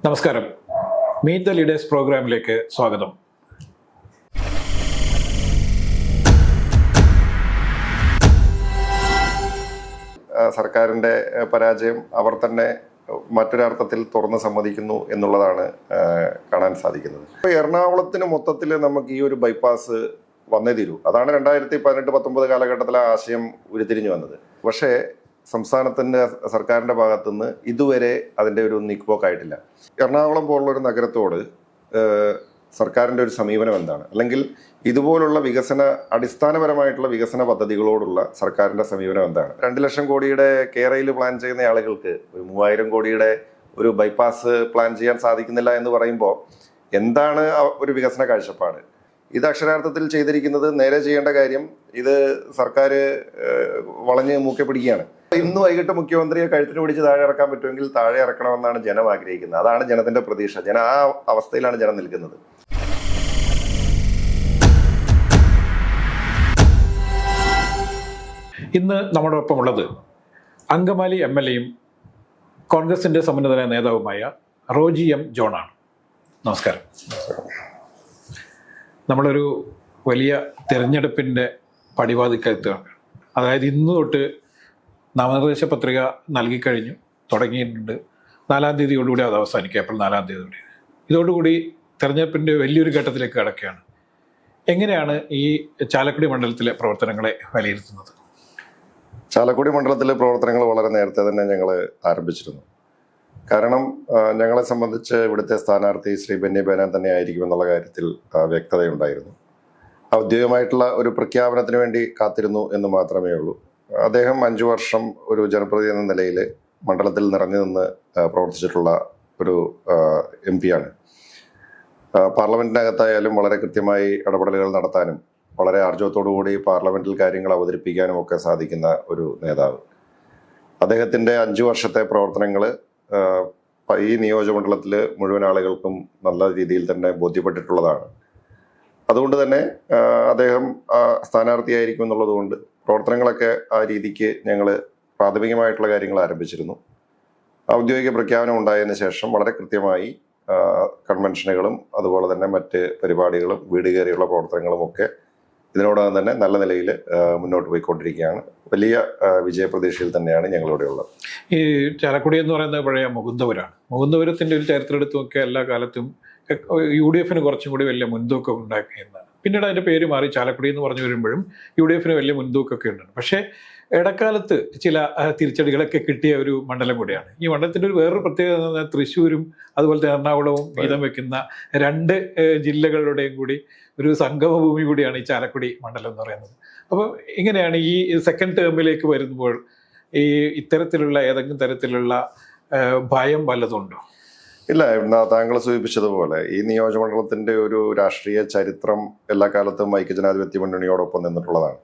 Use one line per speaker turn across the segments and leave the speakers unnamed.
നമസ്കാരം. Meet the leaders പ്രോഗ്രാമിലേക്ക് സ്വാഗതം.
സർക്കാരിൻ്റെ പരാജയം അവർ തന്നെ മറ്റൊരർത്ഥത്തിൽ തുറന്ന് സമ്മതിക്കുന്നു എന്നുള്ളതാണ് കാണാൻ സാധിക്കുന്നത്. ഇപ്പോൾ എറണാകുളത്തിന് മൊത്തത്തിൽ നമുക്ക് ഈ ഒരു ബൈപ്പാസ് വന്നേ തീരൂ. അതാണ് 2018-19 കാലഘട്ടത്തിലെ ആശയം ഉരുത്തിരിഞ്ഞു വന്നത്. പക്ഷേ സംസ്ഥാനത്തിൻ്റെ സർക്കാരിൻ്റെ ഭാഗത്തുനിന്ന് ഇതുവരെ അതിൻ്റെ ഒരു നീക്കുപോക്കായിട്ടില്ല. എറണാകുളം പോലുള്ളൊരു നഗരത്തോട് സർക്കാരിൻ്റെ ഒരു സമീപനം എന്താണ്, അല്ലെങ്കിൽ ഇതുപോലുള്ള അടിസ്ഥാനപരമായിട്ടുള്ള വികസന പദ്ധതികളോടുള്ള സർക്കാരിൻ്റെ സമീപനം എന്താണ്? 2 ലക്ഷം കോടിയുടെ കേരയിൽ പ്ലാൻ ചെയ്യുന്ന ആളുകൾക്ക് ഒരു 3000 കോടിയുടെ ഒരു ബൈപ്പാസ് പ്ലാൻ ചെയ്യാൻ സാധിക്കുന്നില്ല എന്ന് പറയുമ്പോൾ എന്താണ് ഒരു വികസന കാഴ്ചപ്പാട്? ഇത് അക്ഷരാർത്ഥത്തിൽ ചെയ്തിരിക്കുന്നത് നേരെ ചെയ്യേണ്ട കാര്യം ഇത് സർക്കാർ വളഞ്ഞ് മൂക്കെ പിടിക്കുകയാണ്. ഇന്ന് വൈകിട്ട് മുഖ്യമന്ത്രിയെ കഴുത്തിന് പിടിച്ച് താഴെ ഇറക്കാൻ പറ്റുമെങ്കിൽ താഴെ ഇറക്കണമെന്നാണ് ജനം ആഗ്രഹിക്കുന്നത്. അതാണ് ജനത്തിന്റെ പ്രതീക്ഷ. ആ അവസ്ഥയിലാണ് ജനം നിൽക്കുന്നത്.
ഇന്ന് നമ്മുടെ ഒപ്പമുള്ളത് അങ്കമാലി MLA-യും കോൺഗ്രസിന്റെ സമുന്നതനായ നേതാവുമായ റോജി M. ജോണാണ്. നമസ്കാരം. നമ്മളൊരു വലിയ തിരഞ്ഞെടുപ്പിൻ്റെ പടിവാതിക്കലെത്തുകയാണ്. അതായത് ഇന്ന് തൊട്ട് നാമനിർദ്ദേശ പത്രിക നൽകിക്കഴിഞ്ഞു തുടങ്ങിയിട്ടുണ്ട്. 4-ാം തീയതിയോടുകൂടി അത് അവസാനിക്കും. ഏപ്രിൽ 4-ാം തീയതിയോടുകൂടി. ഇതോടുകൂടി തെരഞ്ഞെടുപ്പിൻ്റെ വലിയൊരു ഘട്ടത്തിലേക്ക് കടക്കുകയാണ്. എങ്ങനെയാണ് ഈ ചാലക്കുടി മണ്ഡലത്തിലെ പ്രവർത്തനങ്ങളെ വിലയിരുത്തുന്നത്?
ചാലക്കുടി മണ്ഡലത്തിലെ പ്രവർത്തനങ്ങൾ വളരെ നേരത്തെ തന്നെ ഞങ്ങൾ ആരംഭിച്ചിരുന്നു. കാരണം ഞങ്ങളെ സംബന്ധിച്ച് ഇവിടുത്തെ സ്ഥാനാർത്ഥി ശ്രീ ബെന്നി ബെഹനാൻ തന്നെ ആയിരിക്കുമെന്നുള്ള കാര്യത്തിൽ വ്യക്തതയുണ്ടായിരുന്നു. ഔദ്യോഗികമായിട്ടുള്ള ഒരു പ്രഖ്യാപനത്തിന് വേണ്ടി കാത്തിരുന്നു എന്ന് മാത്രമേ ഉള്ളൂ. അദ്ദേഹം 5 വർഷം ഒരു ജനപ്രതിനിധി എന്ന നിലയിൽ മണ്ഡലത്തിൽ നിറഞ്ഞു നിന്ന് പ്രവർത്തിച്ചിട്ടുള്ള ഒരു MP ആണ്. പാർലമെന്റിനകത്തായാലും വളരെ കൃത്യമായി ഇടപെടലുകൾ നടത്താനും വളരെ ആർജവത്തോടുകൂടി പാർലമെന്റിൽ കാര്യങ്ങൾ അവതരിപ്പിക്കാനും ഒക്കെ സാധിക്കുന്ന ഒരു നേതാവ്. അദ്ദേഹത്തിൻ്റെ 5 വർഷത്തെ പ്രവർത്തനങ്ങൾ ഈ നിയോജകമണ്ഡലത്തിൽ മുഴുവൻ ആളുകൾക്കും നല്ല രീതിയിൽ തന്നെ ബോധ്യപ്പെട്ടിട്ടുള്ളതാണ്. അതുകൊണ്ട് തന്നെ അദ്ദേഹം സ്ഥാനാർത്ഥിയായിരിക്കും എന്നുള്ളത് കൊണ്ട് പ്രവർത്തനങ്ങളൊക്കെ ആ രീതിക്ക് ഞങ്ങൾ പ്രാഥമികമായിട്ടുള്ള കാര്യങ്ങൾ ആരംഭിച്ചിരുന്നു. ഔദ്യോഗിക പ്രഖ്യാപനം ഉണ്ടായതിനു ശേഷം വളരെ കൃത്യമായി കൺവെൻഷനുകളും അതുപോലെ തന്നെ മറ്റ് പരിപാടികളും വീട് കയറിയുള്ള പ്രവർത്തനങ്ങളും ഒക്കെ ഇതിനോടകം തന്നെ നല്ല നിലയിൽ മുന്നോട്ട് പോയിക്കൊണ്ടിരിക്കുകയാണ്. വലിയ വിജയപ്രതീക്ഷയിൽ തന്നെയാണ് ഞങ്ങളിവിടെ ഉള്ളത്.
ഈ ചാലക്കുടി എന്ന് പറയുന്നത് പഴയ മുകുന്ദപുരമാണ്. മുകുന്ദപുരത്തിൻ്റെ ഒരു ചരിത്രം എടുത്ത് നോക്കിയാൽ എല്ലാ കാലത്തും UDF-ന് കുറച്ചും കൂടി വലിയ മുൻതൂക്കം ഉണ്ടാക്കിയെന്നാണ്. പിന്നീട് അതിൻ്റെ പേര് മാറി ചാലക്കുടി എന്ന് പറഞ്ഞു വരുമ്പോഴും UDF-ന് വലിയ മുൻതൂക്കമൊക്കെ ഉണ്ട്. പക്ഷേ ഇടക്കാലത്ത് ചില തിരിച്ചടികളൊക്കെ കിട്ടിയ ഒരു മണ്ഡലം കൂടിയാണ്. ഈ മണ്ഡലത്തിൻ്റെ ഒരു വേറൊരു പ്രത്യേകത തൃശ്ശൂരും അതുപോലത്തെ എറണാകുളവും വീതം വെക്കുന്ന 2 ജില്ലകളുടെയും കൂടി ഒരു സംഗമഭൂമി കൂടിയാണ് ഈ ചാലക്കുടി മണ്ഡലം എന്ന് പറയുന്നത്. അപ്പോൾ ഇങ്ങനെയാണ് ഈ സെക്കൻഡ് ടേമിലേക്ക് വരുമ്പോൾ ഈ ഇത്തരത്തിലുള്ള ഏതെങ്കിലും തരത്തിലുള്ള ഭയം വല്ലതുണ്ടോ?
ഇല്ല, താങ്കൾ സൂചിപ്പിച്ചതുപോലെ ഈ നിയോജകമണ്ഡലത്തിന്റെ ഒരു രാഷ്ട്രീയ ചരിത്രം എല്ലാ കാലത്തും ഐക്യജനാധിപത്യ മുന്നണിയോടൊപ്പം നിന്നിട്ടുള്ളതാണ്.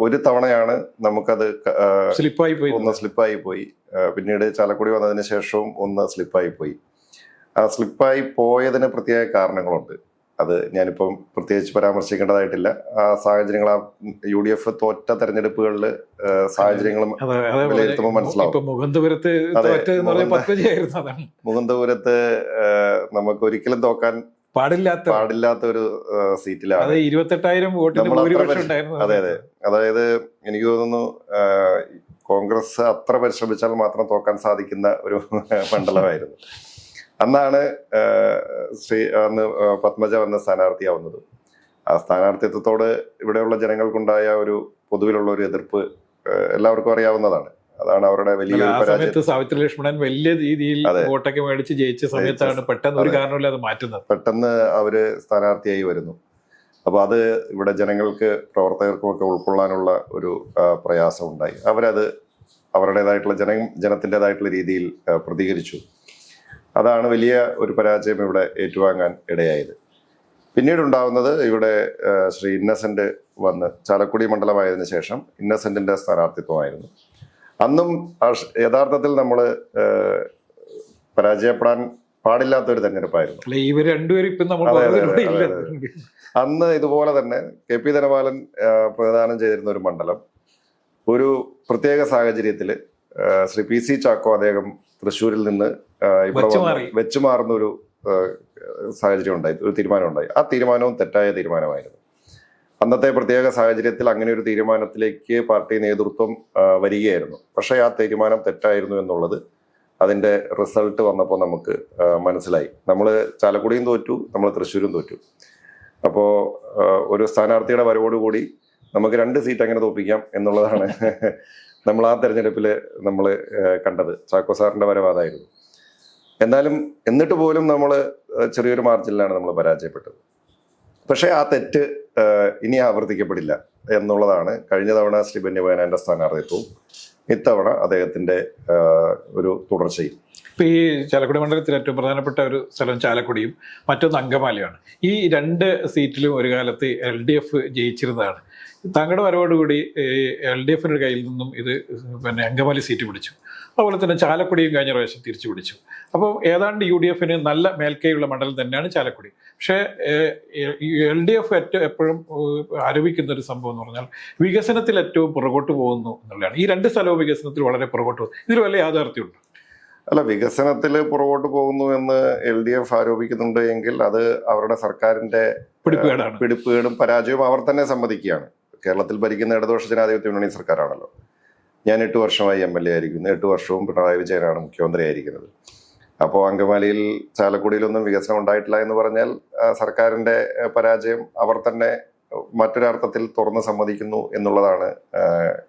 ഒരു തവണയാണ് നമുക്കത് സ്ലിപ്പായി പോയി. പിന്നീട് ചാലക്കുടി വന്നതിന് ശേഷവും സ്ലിപ്പായി പോയി. ആ സ്ലിപ്പായി പോയതിന് പ്രത്യേക കാരണങ്ങളുണ്ട്. അത് ഞാനിപ്പം പ്രത്യേകിച്ച് പരാമർശിക്കേണ്ടതായിട്ടില്ല. ആ സാഹചര്യങ്ങൾ UDF തോറ്റ തെരഞ്ഞെടുപ്പുകളിൽ സാഹചര്യങ്ങളും വിലയിരുത്തുമ്പോൾ മനസ്സിലാവും. മുകുന്ദപുരത്ത് നമുക്ക് ഒരിക്കലും തോക്കാൻ പാടില്ലാത്ത ഒരു സീറ്റിലാണ്.
28,000 വോട്ടിന്.
അതെ. അതായത് എനിക്ക് തോന്നുന്നു കോൺഗ്രസ് അത്ര പരിശ്രമിച്ചാൽ മാത്രം തോക്കാൻ സാധിക്കുന്ന ഒരു മണ്ഡലമായിരുന്നു. അന്ന് പത്മജ വന്ന സ്ഥാനാർത്ഥിയാവുന്നത്. ആ സ്ഥാനാർത്ഥിത്വത്തോട് ഇവിടെയുള്ള ജനങ്ങൾക്കുണ്ടായ ഒരു പൊതുവിലുള്ള ഒരു എതിർപ്പ് എല്ലാവർക്കും അറിയാവുന്നതാണ്. അതാണ് അവരുടെ വലിയ
സാവിത്രി ലക്ഷ്മണൻ വലിയ രീതിയിൽ വോട്ടൊക്കെ മേടിച്ച് ജയിച്ച സമയത്താണ് പെട്ടെന്ന് ഒരു കാരണമില്ലാതെ മാറ്റുന്നത്.
പെട്ടെന്ന് അവര് സ്ഥാനാർത്ഥിയായി വരുന്നു. അപ്പൊ അത് ഇവിടെ ജനങ്ങൾക്ക് പ്രവർത്തകർക്കും ഒക്കെ ഉൾക്കൊള്ളാനുള്ള ഒരു പ്രയാസം ഉണ്ടായി. അവരത് അവരുടേതായിട്ടുള്ള ജനത്തിൻ്റെതായിട്ടുള്ള രീതിയിൽ പ്രതികരിച്ചു. അതാണ് വലിയ ഒരു പരാജയം ഇവിടെ ഏറ്റുവാങ്ങാൻ ഇടയായത്. പിന്നീടുണ്ടാവുന്നത് ഇവിടെ ശ്രീ ഇന്നസെന്റ് വന്ന് ചാലക്കുടി മണ്ഡലമായതിനു ശേഷം ഇന്നസെന്റിന്റെ സ്ഥാനാർത്ഥിത്വമായിരുന്നു. അന്നും യഥാർത്ഥത്തിൽ നമ്മൾ പരാജയപ്പെടാൻ പാടില്ലാത്തൊരു തെരഞ്ഞെടുപ്പായിരുന്നു. അന്ന് ഇതുപോലെ തന്നെ KP ധനപാലൻ പ്രതിദാനം ചെയ്തിരുന്ന ഒരു മണ്ഡലം ഒരു പ്രത്യേക സാഹചര്യത്തിൽ ശ്രീ PC ചാക്കോ അദ്ദേഹം തൃശ്ശൂരിൽ നിന്ന് ഇവിടെ വെച്ചു മാറുന്ന ഒരു സാഹചര്യം ഉണ്ടായി, ഒരു തീരുമാനം ഉണ്ടായി. ആ തീരുമാനവും തെറ്റായ തീരുമാനമായിരുന്നു. അന്നത്തെ പ്രത്യേക സാഹചര്യത്തിൽ അങ്ങനെ ഒരു തീരുമാനത്തിലേക്ക് പാർട്ടി നേതൃത്വം വരികയായിരുന്നു. പക്ഷേ ആ തീരുമാനം തെറ്റായിരുന്നു എന്നുള്ളത് അതിന്റെ റിസൾട്ട് വന്നപ്പോൾ നമുക്ക് മനസ്സിലായി. നമ്മൾ ചാലക്കുടിയും തോറ്റു, നമ്മൾ തൃശ്ശൂരും തോറ്റു. അപ്പോൾ ഒരു സ്ഥാനാർത്ഥിയുടെ വരവോടുകൂടി നമുക്ക് 2 സീറ്റ് അങ്ങനെ തോൽപ്പിക്കാം എന്നുള്ളതാണ് നമ്മൾ ആ തെരഞ്ഞെടുപ്പിൽ നമ്മൾ കണ്ടത്. ചാക്കോ സാറിന്റെ വരവാതായിരുന്നു. എന്നാലും എന്നിട്ട് പോലും നമ്മൾ ചെറിയൊരു മാർജിനിലാണ് നമ്മൾ പരാജയപ്പെട്ടത്. പക്ഷേ ആ തെറ്റ് ഇനി ആവർത്തിക്കപ്പെടില്ല എന്നുള്ളതാണ് കഴിഞ്ഞ തവണ ശ്രീ ബെന്യാമിന്റെ സ്ഥാനാർത്ഥിത്വവും ഇത്തവണ അദ്ദേഹത്തിന്റെ ഒരു തുടർച്ചയും.
ഇപ്പൊ ഈ ചാലക്കുടി മണ്ഡലത്തിൽ ഏറ്റവും പ്രധാനപ്പെട്ട ഒരു സ്ഥലം ചാലക്കുടിയും മറ്റൊന്ന് അങ്കമാലിയാണ്. ഈ 2 സീറ്റിലും ഒരു കാലത്ത് LDF ജയിച്ചിരുന്നതാണ്. താങ്കളുടെ വരവോടുകൂടി LDF കയ്യിൽ നിന്നും ഇത് അങ്കമാലി സീറ്റ് പിടിച്ചു. അതുപോലെ തന്നെ ചാലക്കുടിയും കഴിഞ്ഞ പ്രാവശ്യം തിരിച്ചു പിടിച്ചു. അപ്പോൾ ഏതാണ്ട് UDF നല്ല മേൽക്കൈയുള്ള മണ്ഡലം തന്നെയാണ് ചാലക്കുടി. പക്ഷേ LDF എപ്പോഴും ആരോപിക്കുന്ന ഒരു സംഭവം എന്ന് പറഞ്ഞാൽ വികസനത്തിൽ ഏറ്റവും പുറകോട്ട് പോകുന്നു എന്നുള്ളതാണ്. ഈ 2 സ്ഥലവും വികസനത്തിൽ വളരെ പുറകോട്ട് പോകുന്നു. ഇതിൽ വല്ല യാഥാർത്ഥ്യമുണ്ട്?
അല്ല, വികസനത്തിൽ പുറകോട്ട് പോകുന്നു എന്ന് LDF ആരോപിക്കുന്നുണ്ട് എങ്കിൽ അത് അവരുടെ സർക്കാരിന്റെ പിടിപ്പുകേടും പരാജയവും അവർ തന്നെ സമ്മതിക്കുകയാണ്. കേരളത്തിൽ ഭരിക്കുന്ന ഇടതുപക്ഷ ജനാധിപത്യ മുന്നണി സർക്കാരാണല്ലോ. ഞാൻ 8 വർഷമായി MLA ആയിരിക്കുന്നു. 8 വർഷവും പിണറായി വിജയനാണ് മുഖ്യമന്ത്രി ആയിരിക്കുന്നത്. അപ്പോൾ അങ്കമാലിയിൽ ചാലക്കുടിയിലൊന്നും വികസനം ഉണ്ടായിട്ടില്ല എന്ന് പറഞ്ഞാൽ സർക്കാരിന്റെ പരാജയം അവർ തന്നെ മറ്റൊരർത്ഥത്തിൽ തുറന്ന് സമ്മതിക്കുന്നു എന്നുള്ളതാണ്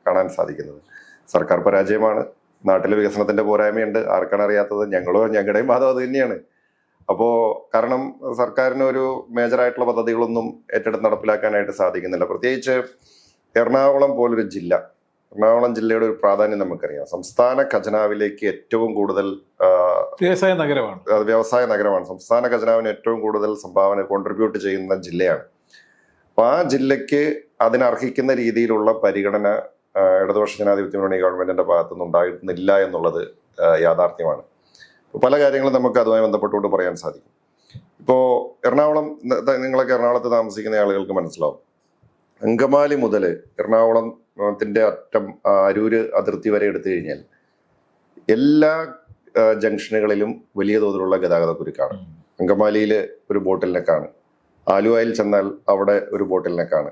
കാണാൻ സാധിക്കുന്നത്. സർക്കാർ പരാജയമാണ്. നാട്ടിലെ വികസനത്തിന്റെ പോരായ്മയുണ്ട്. ആർക്കാണ് അറിയാത്തത്? ഞങ്ങളുടെയും വാദം അത് തന്നെയാണ്. അപ്പോൾ കാരണം സർക്കാരിന് ഒരു മേജറായിട്ടുള്ള പദ്ധതികളൊന്നും ഏറ്റെടുത്ത് നടപ്പിലാക്കാനായിട്ട് സാധിക്കുന്നില്ല. പ്രത്യേകിച്ച് എറണാകുളം പോലൊരു ജില്ല, എറണാകുളം ജില്ലയുടെ ഒരു പ്രാധാന്യം നമുക്കറിയാം. സംസ്ഥാന ഖജനാവിലേക്ക് ഏറ്റവും കൂടുതൽ
വ്യവസായ നഗരമാണ്. സംസ്ഥാന ഖജനാവിന് ഏറ്റവും കൂടുതൽ സംഭാവന കോൺട്രിബ്യൂട്ട് ചെയ്യുന്ന ജില്ലയാണ്. അപ്പൊ ആ ജില്ലയ്ക്ക് അതിനർഹിക്കുന്ന രീതിയിലുള്ള പരിഗണന ഇടതുപക്ഷ ജനാധിപത്യ മുന്നണി ഗവൺമെന്റിന്റെ ഭാഗത്തുനിന്ന് ഉണ്ടായിരുന്നില്ല എന്നുള്ളത് യാഥാർത്ഥ്യമാണ്. പല കാര്യങ്ങളും നമുക്ക് അതുമായി ബന്ധപ്പെട്ടുകൊണ്ട് പറയാൻ സാധിക്കും. ഇപ്പോൾ എറണാകുളം, നിങ്ങളൊക്കെ എറണാകുളത്ത് താമസിക്കുന്ന ആളുകൾക്ക് മനസ്സിലാവും. അങ്കമാലി മുതൽ എറണാകുളത്തിന്റെ അറ്റം അരൂര് അതിർത്തി വരെ എടുത്തു കഴിഞ്ഞാൽ എല്ലാ ജംഗ്ഷനുകളിലും വലിയ തോതിലുള്ള ഗതാഗത കുരുക്കാണ്. അങ്കമാലിയിൽ ഒരു ബോട്ടിൽ നെക്കാണ്. ആലുവയിൽ ചെന്നാൽ അവിടെ ഒരു ബോട്ടിൽ നെക്കാണ്.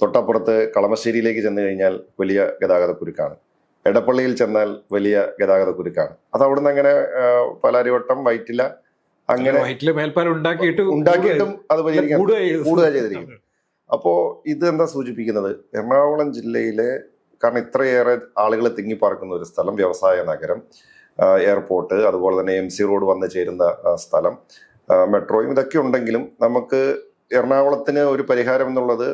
തൊട്ടപ്പുറത്ത് കളമശ്ശേരിയിലേക്ക് ചെന്ന് കഴിഞ്ഞാൽ വലിയ ഗതാഗത കുരുക്കാണ്. എടപ്പള്ളിയിൽ ചെന്നാൽ വലിയ ഗതാഗത കുരുക്കാണ്. അത് അവിടുന്ന് അങ്ങനെ പാലാരിവട്ടം, വൈറ്റില, അങ്ങനെ ഉണ്ടാക്കിയിട്ടും അത് കൂടുക ചെയ്തിരിക്കും. അപ്പോ ഇത് എന്താ സൂചിപ്പിക്കുന്നത്? എറണാകുളം ജില്ലയിലെ, കാരണം ഇത്രയേറെ ആളുകൾ തിങ്ങിപ്പാർക്കുന്ന ഒരു സ്ഥലം, വ്യവസായ നഗരം, എയർപോർട്ട്, അതുപോലെ തന്നെ MC റോഡ് വന്ന് ചേരുന്ന സ്ഥലം, മെട്രോയും ഇതൊക്കെ ഉണ്ടെങ്കിലും നമുക്ക് എറണാകുളത്തിന് ഒരു പരിഹാരം എന്നുള്ളത്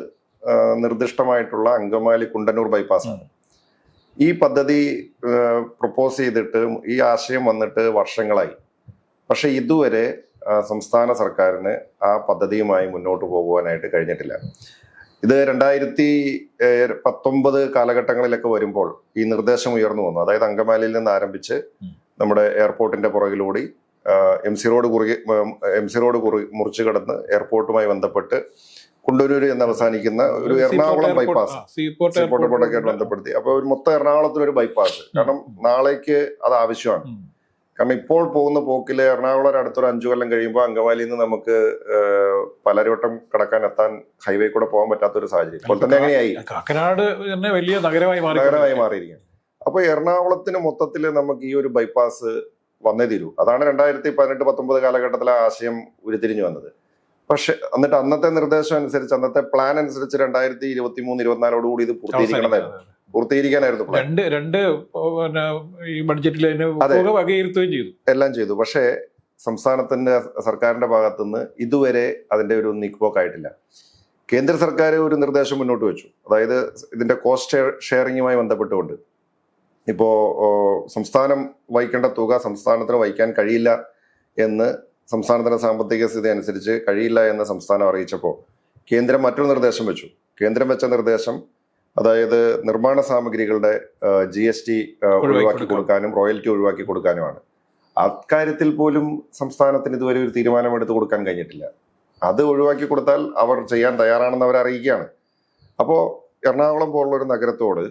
നിർദ്ദിഷ്ടമായിട്ടുള്ള അങ്കമാലി കുണ്ടന്നൂർ ബൈപ്പാസാണ്. ഈ പദ്ധതി പ്രപ്പോസ് ചെയ്തിട്ട് ഈ ആശയം വന്നിട്ട് വർഷങ്ങളായി. പക്ഷെ ഇതുവരെ സംസ്ഥാന സർക്കാരിന് ആ പദ്ധതിയുമായി മുന്നോട്ട് പോകുവാനായിട്ട് കഴിഞ്ഞിട്ടില്ല. ഇത് 2019 കാലഘട്ടങ്ങളിലൊക്കെ വരുമ്പോൾ ഈ നിർദ്ദേശം ഉയർന്നു വന്നു. അതായത് അങ്കമാലിയിൽ നിന്ന് ആരംഭിച്ച് നമ്മുടെ എയർപോർട്ടിന്റെ പുറകിലൂടെ MC റോഡ് മുറിച്ചു കടന്ന് എയർപോർട്ടുമായി ബന്ധപ്പെട്ട് കുണ്ടന്നൂര് എന്ന് അവസാനിക്കുന്ന ഒരു എറണാകുളം ബൈപ്പാസ്, സീപോർട്ടൊക്കെ ബന്ധപ്പെടുത്തി. അപ്പൊ ഒരു മൊത്തം എറണാകുളത്തിന് ഒരു ബൈപ്പാസ്, കാരണം നാളേക്ക് അത് ആവശ്യമാണ്. കാരണം ഇപ്പോൾ പോകുന്ന പോക്കില് എറണാകുളം അടുത്തൊരു 5 കൊല്ലം കഴിയുമ്പോൾ അങ്കമാലിയിൽ നിന്ന് നമുക്ക് പാലാരിവട്ടം കടക്കാൻ എത്താൻ ഹൈവേ കൂടെ പോകാൻ പറ്റാത്തൊരു സാഹചര്യം ഇപ്പോൾ തന്നെ അങ്ങനെയായി. കാക്കനാട് തന്നെ വലിയ നഗരമായി
മാറിയിരിക്കും. അപ്പൊ എറണാകുളത്തിന് മൊത്തത്തിൽ നമുക്ക് ഈ ഒരു ബൈപ്പാസ് വന്നേ തീരൂ. അതാണ് 2018-19 കാലഘട്ടത്തിലെ ആശയം ഉരുത്തിരിഞ്ഞു വന്നത്. പക്ഷെ എന്നിട്ട് അന്നത്തെ നിർദ്ദേശം അനുസരിച്ച്, അന്നത്തെ പ്ലാൻ അനുസരിച്ച് 2023-24 കൂടി ഇത് പൂർത്തീകരിക്കാനായിരുന്നു എല്ലാം ചെയ്തു. പക്ഷേ സംസ്ഥാനത്തിന്റെ സർക്കാരിന്റെ ഭാഗത്തുനിന്ന് ഇതുവരെ അതിന്റെ ഒരു നീക്കുപോക്കായിട്ടില്ല. കേന്ദ്ര സർക്കാർ ഒരു നിർദ്ദേശം മുന്നോട്ട് വെച്ചു. അതായത് ഇതിന്റെ കോസ്റ്റ് ഷെയറിങ്ങുമായി ബന്ധപ്പെട്ടുകൊണ്ട് ഇപ്പോ സംസ്ഥാനം വഹിക്കേണ്ട തുക സംസ്ഥാനത്തിന് വഹിക്കാൻ കഴിയില്ല എന്ന്, സംസ്ഥാനത്തിന്റെ സാമ്പത്തിക സ്ഥിതി അനുസരിച്ച് കഴിയില്ല എന്ന് സംസ്ഥാനം അറിയിച്ചപ്പോൾ കേന്ദ്രം മറ്റൊരു നിർദ്ദേശം വെച്ചു. കേന്ദ്രം വെച്ച നിർദ്ദേശം അതായത് നിർമ്മാണ സാമഗ്രികളുടെ GST ഒഴിവാക്കി കൊടുക്കാനും റോയൽറ്റി ഒഴിവാക്കി കൊടുക്കാനുമാണ്. അക്കാര്യത്തിൽ പോലും സംസ്ഥാനത്തിന് ഇതുവരെ ഒരു തീരുമാനമെടുത്ത് കൊടുക്കാൻ കഴിഞ്ഞിട്ടില്ല. അത് ഒഴിവാക്കി കൊടുത്താൽ അവർ ചെയ്യാൻ തയ്യാറാണെന്ന് അവർ അറിയിക്കുകയാണ്. അപ്പോൾ എറണാകുളം പോലുള്ള ഒരു നഗരത്തോട്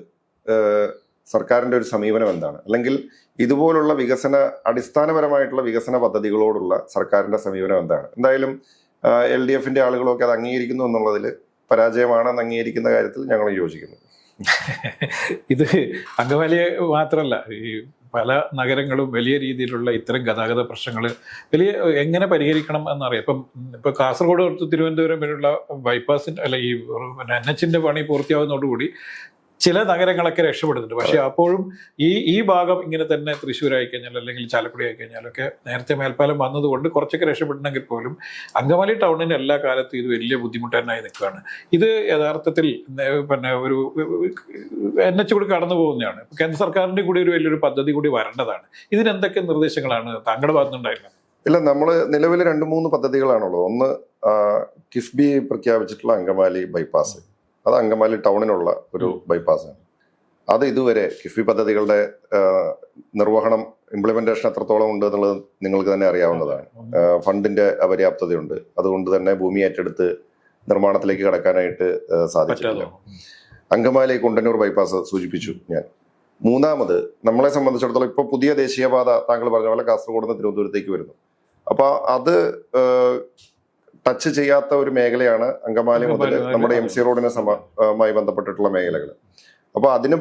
സർക്കാരിന്റെ ഒരു സമീപനം എന്താണ്, അല്ലെങ്കിൽ ഇതുപോലുള്ള അടിസ്ഥാനപരമായിട്ടുള്ള വികസന പദ്ധതികളോടുള്ള സർക്കാരിന്റെ സമീപനം എന്താണ്? എന്തായാലും LDFന്റെ ആളുകളൊക്കെ അത് അംഗീകരിക്കുന്നു എന്നുള്ളതിൽ പരാജയമാണെന്ന് അംഗീകരിക്കുന്ന കാര്യത്തിൽ ഞങ്ങൾ യോജിക്കുന്നു.
ഇത് അങ്കമാലിയെ മാത്രമല്ല, ഈ പല നഗരങ്ങളും വലിയ രീതിയിലുള്ള ഇത്തരം ഗതാഗത പ്രശ്നങ്ങൾ എങ്ങനെ പരിഹരിക്കണം എന്നറിയാം. ഇപ്പം കാസർഗോഡ് തൊട്ട് തിരുവനന്തപുരം വരെയുള്ള ബൈപ്പാസിൻ്റെ അല്ല ഈ NHന്റെ പണി പൂർത്തിയാവുന്നതോടുകൂടി ചില നഗരങ്ങളൊക്കെ രക്ഷപ്പെടുന്നുണ്ട്. പക്ഷെ അപ്പോഴും ഈ ഭാഗം ഇങ്ങനെ തന്നെ തൃശ്ശൂർ ആയിക്കഴിഞ്ഞാൽ അല്ലെങ്കിൽ ചാലക്കുടി ആയിക്കഴിഞ്ഞാലൊക്കെ നേരത്തെ മേൽപ്പാലം വന്നതുകൊണ്ട് കുറച്ചൊക്കെ രക്ഷപ്പെടുന്നെങ്കിൽ പോലും അങ്കമാലി ടൗണിന് എല്ലാ കാലത്തും ഇത് വലിയ ബുദ്ധിമുട്ട് തന്നെയായി നിൽക്കുകയാണ്. ഇത് യഥാർത്ഥത്തിൽ ഒരു NH കൂടി കടന്നു പോകുന്നതാണ്. കേന്ദ്ര സർക്കാരിന്റെ കൂടി ഒരു വലിയൊരു പദ്ധതി കൂടി വരേണ്ടതാണ്. ഇതിനെന്തൊക്കെ നിർദ്ദേശങ്ങളാണ് താങ്കളുടെ ഭാഗത്തുനിന്നുണ്ടായിരുന്നത്?
ഇല്ല, നമ്മൾ നിലവിൽ 2-3 പദ്ധതികളാണുള്ളത്. ഒന്ന് കിഫ്ബി പ്രഖ്യാപിച്ചിട്ടുള്ള അങ്കമാലി ബൈപ്പാസ്, അത് അങ്കമാലി ടൗണിനുള്ള ഒരു ബൈപ്പാസാണ്. അത് ഇതുവരെ കിഫ്ബി പദ്ധതികളുടെ നിർവഹണം ഇംപ്ലിമെന്റേഷൻ എത്രത്തോളം ഉണ്ട് എന്നുള്ളത് നിങ്ങൾക്ക് തന്നെ അറിയാവുന്നതാണ്. ഫണ്ടിന്റെ അപര്യാപ്തതയുണ്ട്. അതുകൊണ്ട് തന്നെ ഭൂമി ഏറ്റെടുത്ത് നിർമ്മാണത്തിലേക്ക് കടക്കാനായിട്ട് സാധിച്ചിട്ടില്ല. അങ്കമാലി കുണ്ടന്നൂർ ബൈപ്പാസ് സൂചിപ്പിച്ചു ഞാൻ. മൂന്നാമത് നമ്മളെ സംബന്ധിച്ചിടത്തോളം ഇപ്പോൾ പുതിയ ദേശീയപാത താങ്കൾ പറഞ്ഞ പോലെ കാസർഗോഡ് നിന്ന് തിരുവനന്തപുരത്തേക്ക് വരുന്നു. അപ്പൊ അത് ടച്ച് ചെയ്യാത്ത ഒരു മേഖലയാണ് അങ്കമാലി മുതൽ നമ്മുടെ MC റോഡിനെ മായി ബന്ധപ്പെട്ടിട്ടുള്ള മേഖലകൾ. അപ്പൊ അതിന്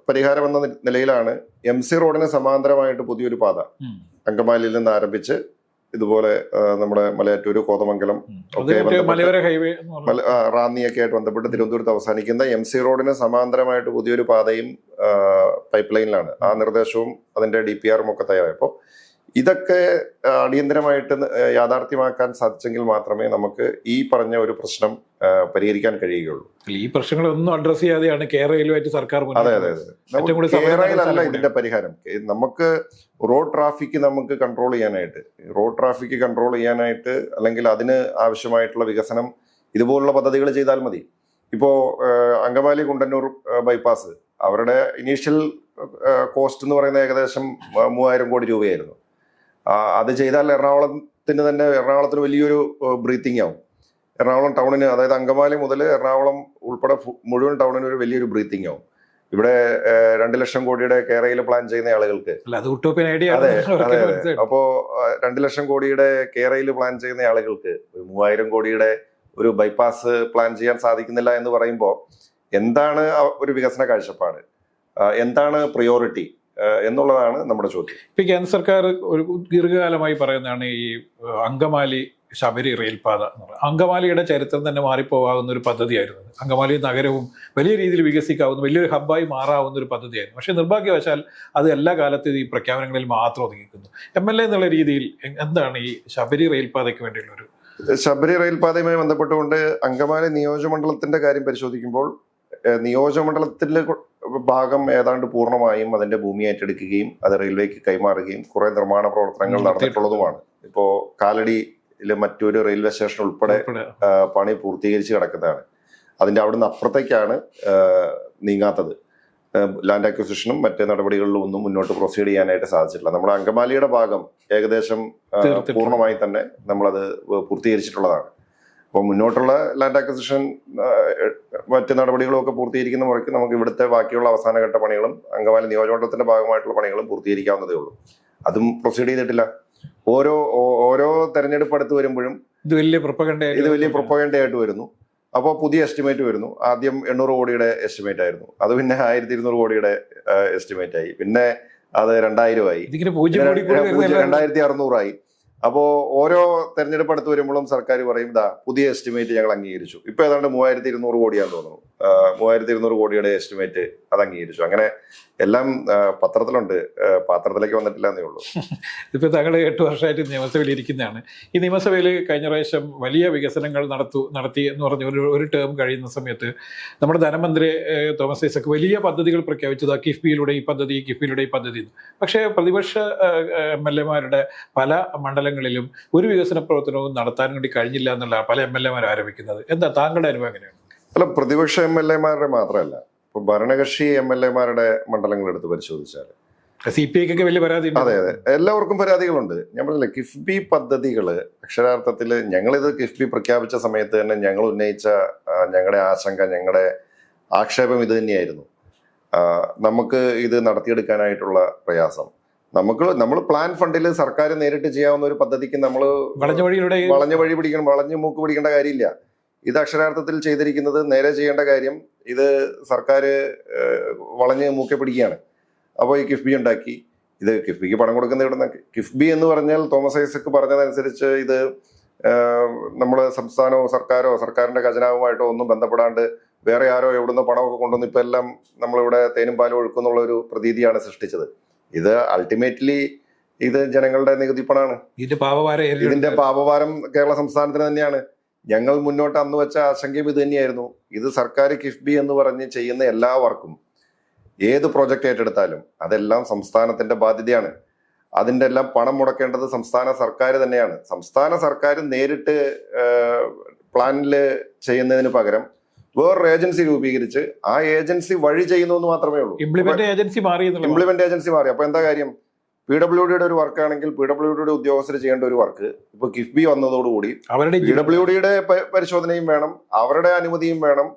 പരിഹാരം എന്ന നിലയിലാണ് MC റോഡിന് സമാന്തരമായിട്ട് പുതിയൊരു പാത അങ്കമാലിയിൽ നിന്ന് ആരംഭിച്ച് ഇതുപോലെ നമ്മുടെ മലയാറ്റൂര്, കോതമംഗലം ഒക്കെ റാന്നിയൊക്കെ ആയിട്ട് ബന്ധപ്പെട്ട് തിരുവനന്തപുരത്ത് അവസാനിക്കുന്ന MC റോഡിന് സമാന്തരമായിട്ട് പുതിയൊരു പാതയും പൈപ്പ് ലൈനിലാണ്. ആ നിർദ്ദേശവും അതിന്റെ DPRും ഒക്കെ തയ്യാറായപ്പോൾ ഇതൊക്കെ അടിയന്തരമായിട്ട് യാഥാർത്ഥ്യമാക്കാൻ സാധിച്ചെങ്കിൽ മാത്രമേ നമുക്ക് ഈ പറഞ്ഞ ഒരു പ്രശ്നം പരിഹരിക്കാൻ കഴിയുകയുള്ളൂ.
ഈ പ്രശ്നങ്ങളൊന്നും അഡ്രസ് ചെയ്യാതെയാണ് കേരളയിലുമായിട്ട് സർക്കാർ.
അതെ, കേരളയിലല്ല ഇതിന്റെ പരിഹാരം. നമുക്ക് റോഡ് ട്രാഫിക് കൺട്രോൾ ചെയ്യാനായിട്ട് അല്ലെങ്കിൽ അതിന് ആവശ്യമായിട്ടുള്ള വികസനം ഇതുപോലുള്ള പദ്ധതികൾ ചെയ്താൽ മതി. ഇപ്പോ അങ്കമാലി കുണ്ടന്നൂർ ബൈപ്പാസ് അവരുടെ ഇനീഷ്യൽ കോസ്റ്റ് എന്ന് പറയുന്നത് ഏകദേശം 3000 കോടി രൂപയായിരുന്നു. അത് ചെയ്താൽ എറണാകുളത്തിന് വലിയൊരു ബ്രീത്തിങ് ആവും. എറണാകുളം ടൗണിന്, അതായത് അങ്കമാലി മുതൽ എറണാകുളം ഉൾപ്പെടെ മുഴുവൻ ടൗണിന് ഒരു വലിയൊരു ബ്രീത്തിങ് ആവും. ഇവിടെ 2 ലക്ഷം കോടിയുടെ കേരളയിൽ പ്ലാൻ ചെയ്യുന്ന ആളുകൾക്ക്, അതെ, അപ്പോ 2 ലക്ഷം കോടിയുടെ കേരളയിൽ പ്ലാൻ ചെയ്യുന്ന ആളുകൾക്ക് 3000 കോടിയുടെ ഒരു ബൈപ്പാസ് പ്ലാൻ ചെയ്യാൻ സാധിക്കുന്നില്ല എന്ന് പറയുമ്പോൾ എന്താണ് ഒരു വികസന കാഴ്ചപ്പാട്, എന്താണ് പ്രിയോറിറ്റി എന്നുള്ളതാണ് നമ്മുടെ ചോദ്യം.
ഇപ്പൊ കേന്ദ്ര സർക്കാർ ഒരു ദീർഘകാലമായി പറയുന്നതാണ് ഈ അങ്കമാലി ശബരി റെയിൽപാത എന്ന് പറയുന്നത്. അങ്കമാലിയുടെ ചരിത്രം തന്നെ മാറിപ്പോകാവുന്ന ഒരു പദ്ധതിയായിരുന്നു. അങ്കമാലി നഗരവും വലിയ രീതിയിൽ വികസിക്കാവുന്ന വലിയൊരു ഹബ്ബായി മാറാവുന്ന ഒരു പദ്ധതിയായിരുന്നു. പക്ഷെ നിർഭാഗ്യവശാൽ അത് എല്ലാ കാലത്തും ഈ പ്രഖ്യാപനങ്ങളിൽ മാത്രം ഒതുങ്ങിക്കുന്നു. MLA എന്നുള്ള രീതിയിൽ എന്താണ് ഈ ശബരി റെയിൽപാതയ്ക്ക് വേണ്ടിയുള്ള ഒരു
ശബരി റെയിൽപാതയുമായി ബന്ധപ്പെട്ടുകൊണ്ട് അങ്കമാലി നിയോജകമണ്ഡലത്തിന്റെ കാര്യം പരിശോധിക്കുമ്പോൾ നിയോജകമണ്ഡലത്തിലെ ഭാഗം ഏതാണ്ട് പൂർണ്ണമായും അതിന്റെ ഭൂമി ഏറ്റെടുക്കുകയും അത് റെയിൽവേക്ക് കൈമാറുകയും കുറെ നിർമ്മാണ പ്രവർത്തനങ്ങൾ നടന്നിട്ടുള്ളതുമാണ്. ഇപ്പോ കാലടിയിലെ മറ്റൊരു റെയിൽവേ സ്റ്റേഷൻ ഉൾപ്പെടെ പണി പൂർത്തീകരിച്ച് കിടക്കുന്നതാണ്. അതിന്റെ അവിടുന്ന് അപ്പുറത്തേക്കാണ് നീങ്ങാത്തത്. ലാൻഡ് അക്വിസിഷനും മറ്റ് നടപടികളിലും ഒന്നും മുന്നോട്ട് പ്രൊസീഡ് ചെയ്യാനായിട്ട് സാധിച്ചിട്ടില്ല. നമ്മുടെ അങ്കമാലിയുടെ ഭാഗം ഏകദേശം പൂർണ്ണമായി തന്നെ നമ്മളത് പൂർത്തീകരിച്ചിട്ടുള്ളതാണ്. അപ്പോൾ മുന്നോട്ടുള്ള ലാൻഡ് അക്വിസിഷൻ മറ്റ് നടപടികളും ഒക്കെ പൂർത്തീകരിക്കുന്ന മുറയ്ക്ക് നമുക്ക് ഇവിടുത്തെ ബാക്കിയുള്ള അവസാനഘട്ട പണികളും അങ്കമാലി നിയോജകമണ്ഡലത്തിന്റെ ഭാഗമായിട്ടുള്ള പണികളും പൂർത്തീകരിക്കാവുന്നതേ ഉള്ളൂ. അതും പ്രൊസീഡ് ചെയ്തിട്ടില്ല. ഓരോ തെരഞ്ഞെടുപ്പ് അടുത്ത് വരുമ്പോഴും ഇത് വലിയ പ്രൊപ്പഗൻഡയായിട്ട് വരുന്നു. അപ്പോൾ പുതിയ എസ്റ്റിമേറ്റ് വരുന്നു. ആദ്യം 800 കോടിയുടെ എസ്റ്റിമേറ്റ് ആയിരുന്നു, അത് പിന്നെ 1200 കോടിയുടെ എസ്റ്റിമേറ്റ് ആയി, പിന്നെ അത് 2000 ആയി, 2600 ആയി. അപ്പോ ഓരോ തെരഞ്ഞെടുപ്പ് അടുത്ത് വരുമ്പോഴും സർക്കാർ പറയും പുതിയ എസ്റ്റിമേറ്റ് ഞങ്ങൾ അംഗീകരിച്ചു. ഇപ്പൊ ഏതാണ്ട് 3200 കോടിയാന്ന് തോന്നുന്നു. 3200 കോടിയുടെ എസ്റ്റിമേറ്റ് അത് അംഗീകരിച്ചു. അങ്ങനെ എല്ലാം പത്രത്തിലുണ്ട്, പാത്രത്തിലേക്ക് വന്നിട്ടില്ല എന്നേ ഉള്ളൂ.
ഇപ്പൊ താങ്കൾ 8 വർഷമായിട്ട് നിയമസഭയിൽ ഇരിക്കുന്നതാണ്. ഈ നിയമസഭയിൽ കഴിഞ്ഞ പ്രാവശ്യം വലിയ വികസനങ്ങൾ നടത്തി എന്ന് പറഞ്ഞ ഒരു ടേം കഴിയുന്ന സമയത്ത് നമ്മുടെ ധനമന്ത്രി തോമസ് ഐസക് വലിയ പദ്ധതികൾ പ്രഖ്യാപിച്ചത് കിഫ്ബിയിലൂടെ ഈ പദ്ധതി. പക്ഷേ പ്രതിപക്ഷ MLA-മാരുടെ പല മണ്ഡലങ്ങളിലും ഒരു വികസന പ്രവർത്തനവും നടത്താൻ വേണ്ടി കഴിഞ്ഞില്ല എന്നുള്ള പല MLA-മാർ ആരോപിക്കുന്നത്. എന്താ താങ്കളുടെ അനുഭവം എങ്ങനെയാണ്?
അല്ല, പ്രതിപക്ഷ MLA-മാരുടെ മാത്രമല്ല, ഇപ്പൊ ഭരണകക്ഷി MLA-മാരുടെ മണ്ഡലങ്ങൾ എടുത്ത് പരിശോധിച്ചാൽ
CPI-ക്കൊക്കെ വലിയ പരാതി.
അതെ, എല്ലാവർക്കും പരാതികളുണ്ട്. ഞാൻ പറഞ്ഞില്ല, കിഫ്ബി പദ്ധതികള് അക്ഷരാർത്ഥത്തില് ഞങ്ങളിത് കിഫ്ബി പ്രഖ്യാപിച്ച സമയത്ത് തന്നെ ഞങ്ങൾ ഉന്നയിച്ച ഞങ്ങളുടെ ആശങ്ക, ഞങ്ങളുടെ ആക്ഷേപം ഇത് തന്നെയായിരുന്നു. നമുക്ക് ഇത് നടത്തിയെടുക്കാനായിട്ടുള്ള പ്രയാസം. നമ്മൾ പ്ലാൻ ഫണ്ടിൽ സർക്കാർ നേരിട്ട് ചെയ്യാവുന്ന ഒരു പദ്ധതിക്ക് നമ്മൾ വളഞ്ഞ വഴി പിടിക്കണം, വളഞ്ഞു മൂക്ക് പിടിക്കേണ്ട കാര്യമില്ല. ഇത് അക്ഷരാർത്ഥത്തിൽ ചെയ്തിരിക്കുന്നത് നേരെ ചെയ്യേണ്ട കാര്യം ഇത് സർക്കാർ വളഞ്ഞ് മൂക്കെ പിടിക്കുകയാണ്. അപ്പോൾ ഈ കിഫ്ബി ഉണ്ടാക്കി, ഇത് കിഫ്ബിക്ക് പണം കൊടുക്കുന്ന ഇവിടെ നിന്ന്. കിഫ്ബി എന്ന് പറഞ്ഞാൽ തോമസ് ഐസക് പറഞ്ഞതനുസരിച്ച് ഇത് നമ്മൾ സംസ്ഥാനമോ സർക്കാരിന്റെ ഖജനാവുമായിട്ടോ ഒന്നും ബന്ധപ്പെടാണ്ട് വേറെ ആരോ എവിടുന്ന് പണമൊക്കെ കൊണ്ടുവന്ന് ഇപ്പം എല്ലാം നമ്മളിവിടെ തേനും പാലും ഒഴുക്കുന്നുള്ള ഒരു പ്രതീതിയാണ് സൃഷ്ടിച്ചത്. ഇത് അൾട്ടിമേറ്റ്ലി ഇത് ജനങ്ങളുടെ നികുതി പണമാണ്. ഇതിന്റെ പാപഭാരം കേരള സംസ്ഥാനത്തിന് തന്നെയാണ്. ഞങ്ങൾ മുന്നോട്ട് അന്ന് വെച്ച ആശങ്കയും ഇത് തന്നെയായിരുന്നു. ഇത് സർക്കാർ കിഫ്ബി എന്ന് പറഞ്ഞ് ചെയ്യുന്ന എല്ലാ വർക്കും, ഏത് പ്രോജക്റ്റ് ഏറ്റെടുത്താലും അതെല്ലാം സംസ്ഥാനത്തിന്റെ ബാധ്യതയാണ്. അതിന്റെ എല്ലാം പണം മുടക്കേണ്ടത് സംസ്ഥാന സർക്കാർ തന്നെയാണ്. സംസ്ഥാന സർക്കാർ നേരിട്ട് പ്ലാനിൽ ചെയ്യുന്നതിന് പകരം വേറൊരു ഏജൻസി രൂപീകരിച്ച് ആ ഏജൻസി വഴി ചെയ്യുന്നു എന്ന് മാത്രമേ ഉള്ളൂ.
ഇംപ്ലിമെന്റ് ഏജൻസി മാറി. അപ്പൊ എന്താ കാര്യം? PWDയുടെ ഒരു വർക്ക് ആണെങ്കിൽ PWDയുടെ ഉദ്യോഗസ്ഥർ ചെയ്യേണ്ട ഒരു വർക്ക് ഇപ്പൊ കിഫ്ബി വന്നതോടുകൂടി PWDയുടെ പരിശോധനയും വേണം, അവരുടെ അനുമതിയും വേണം,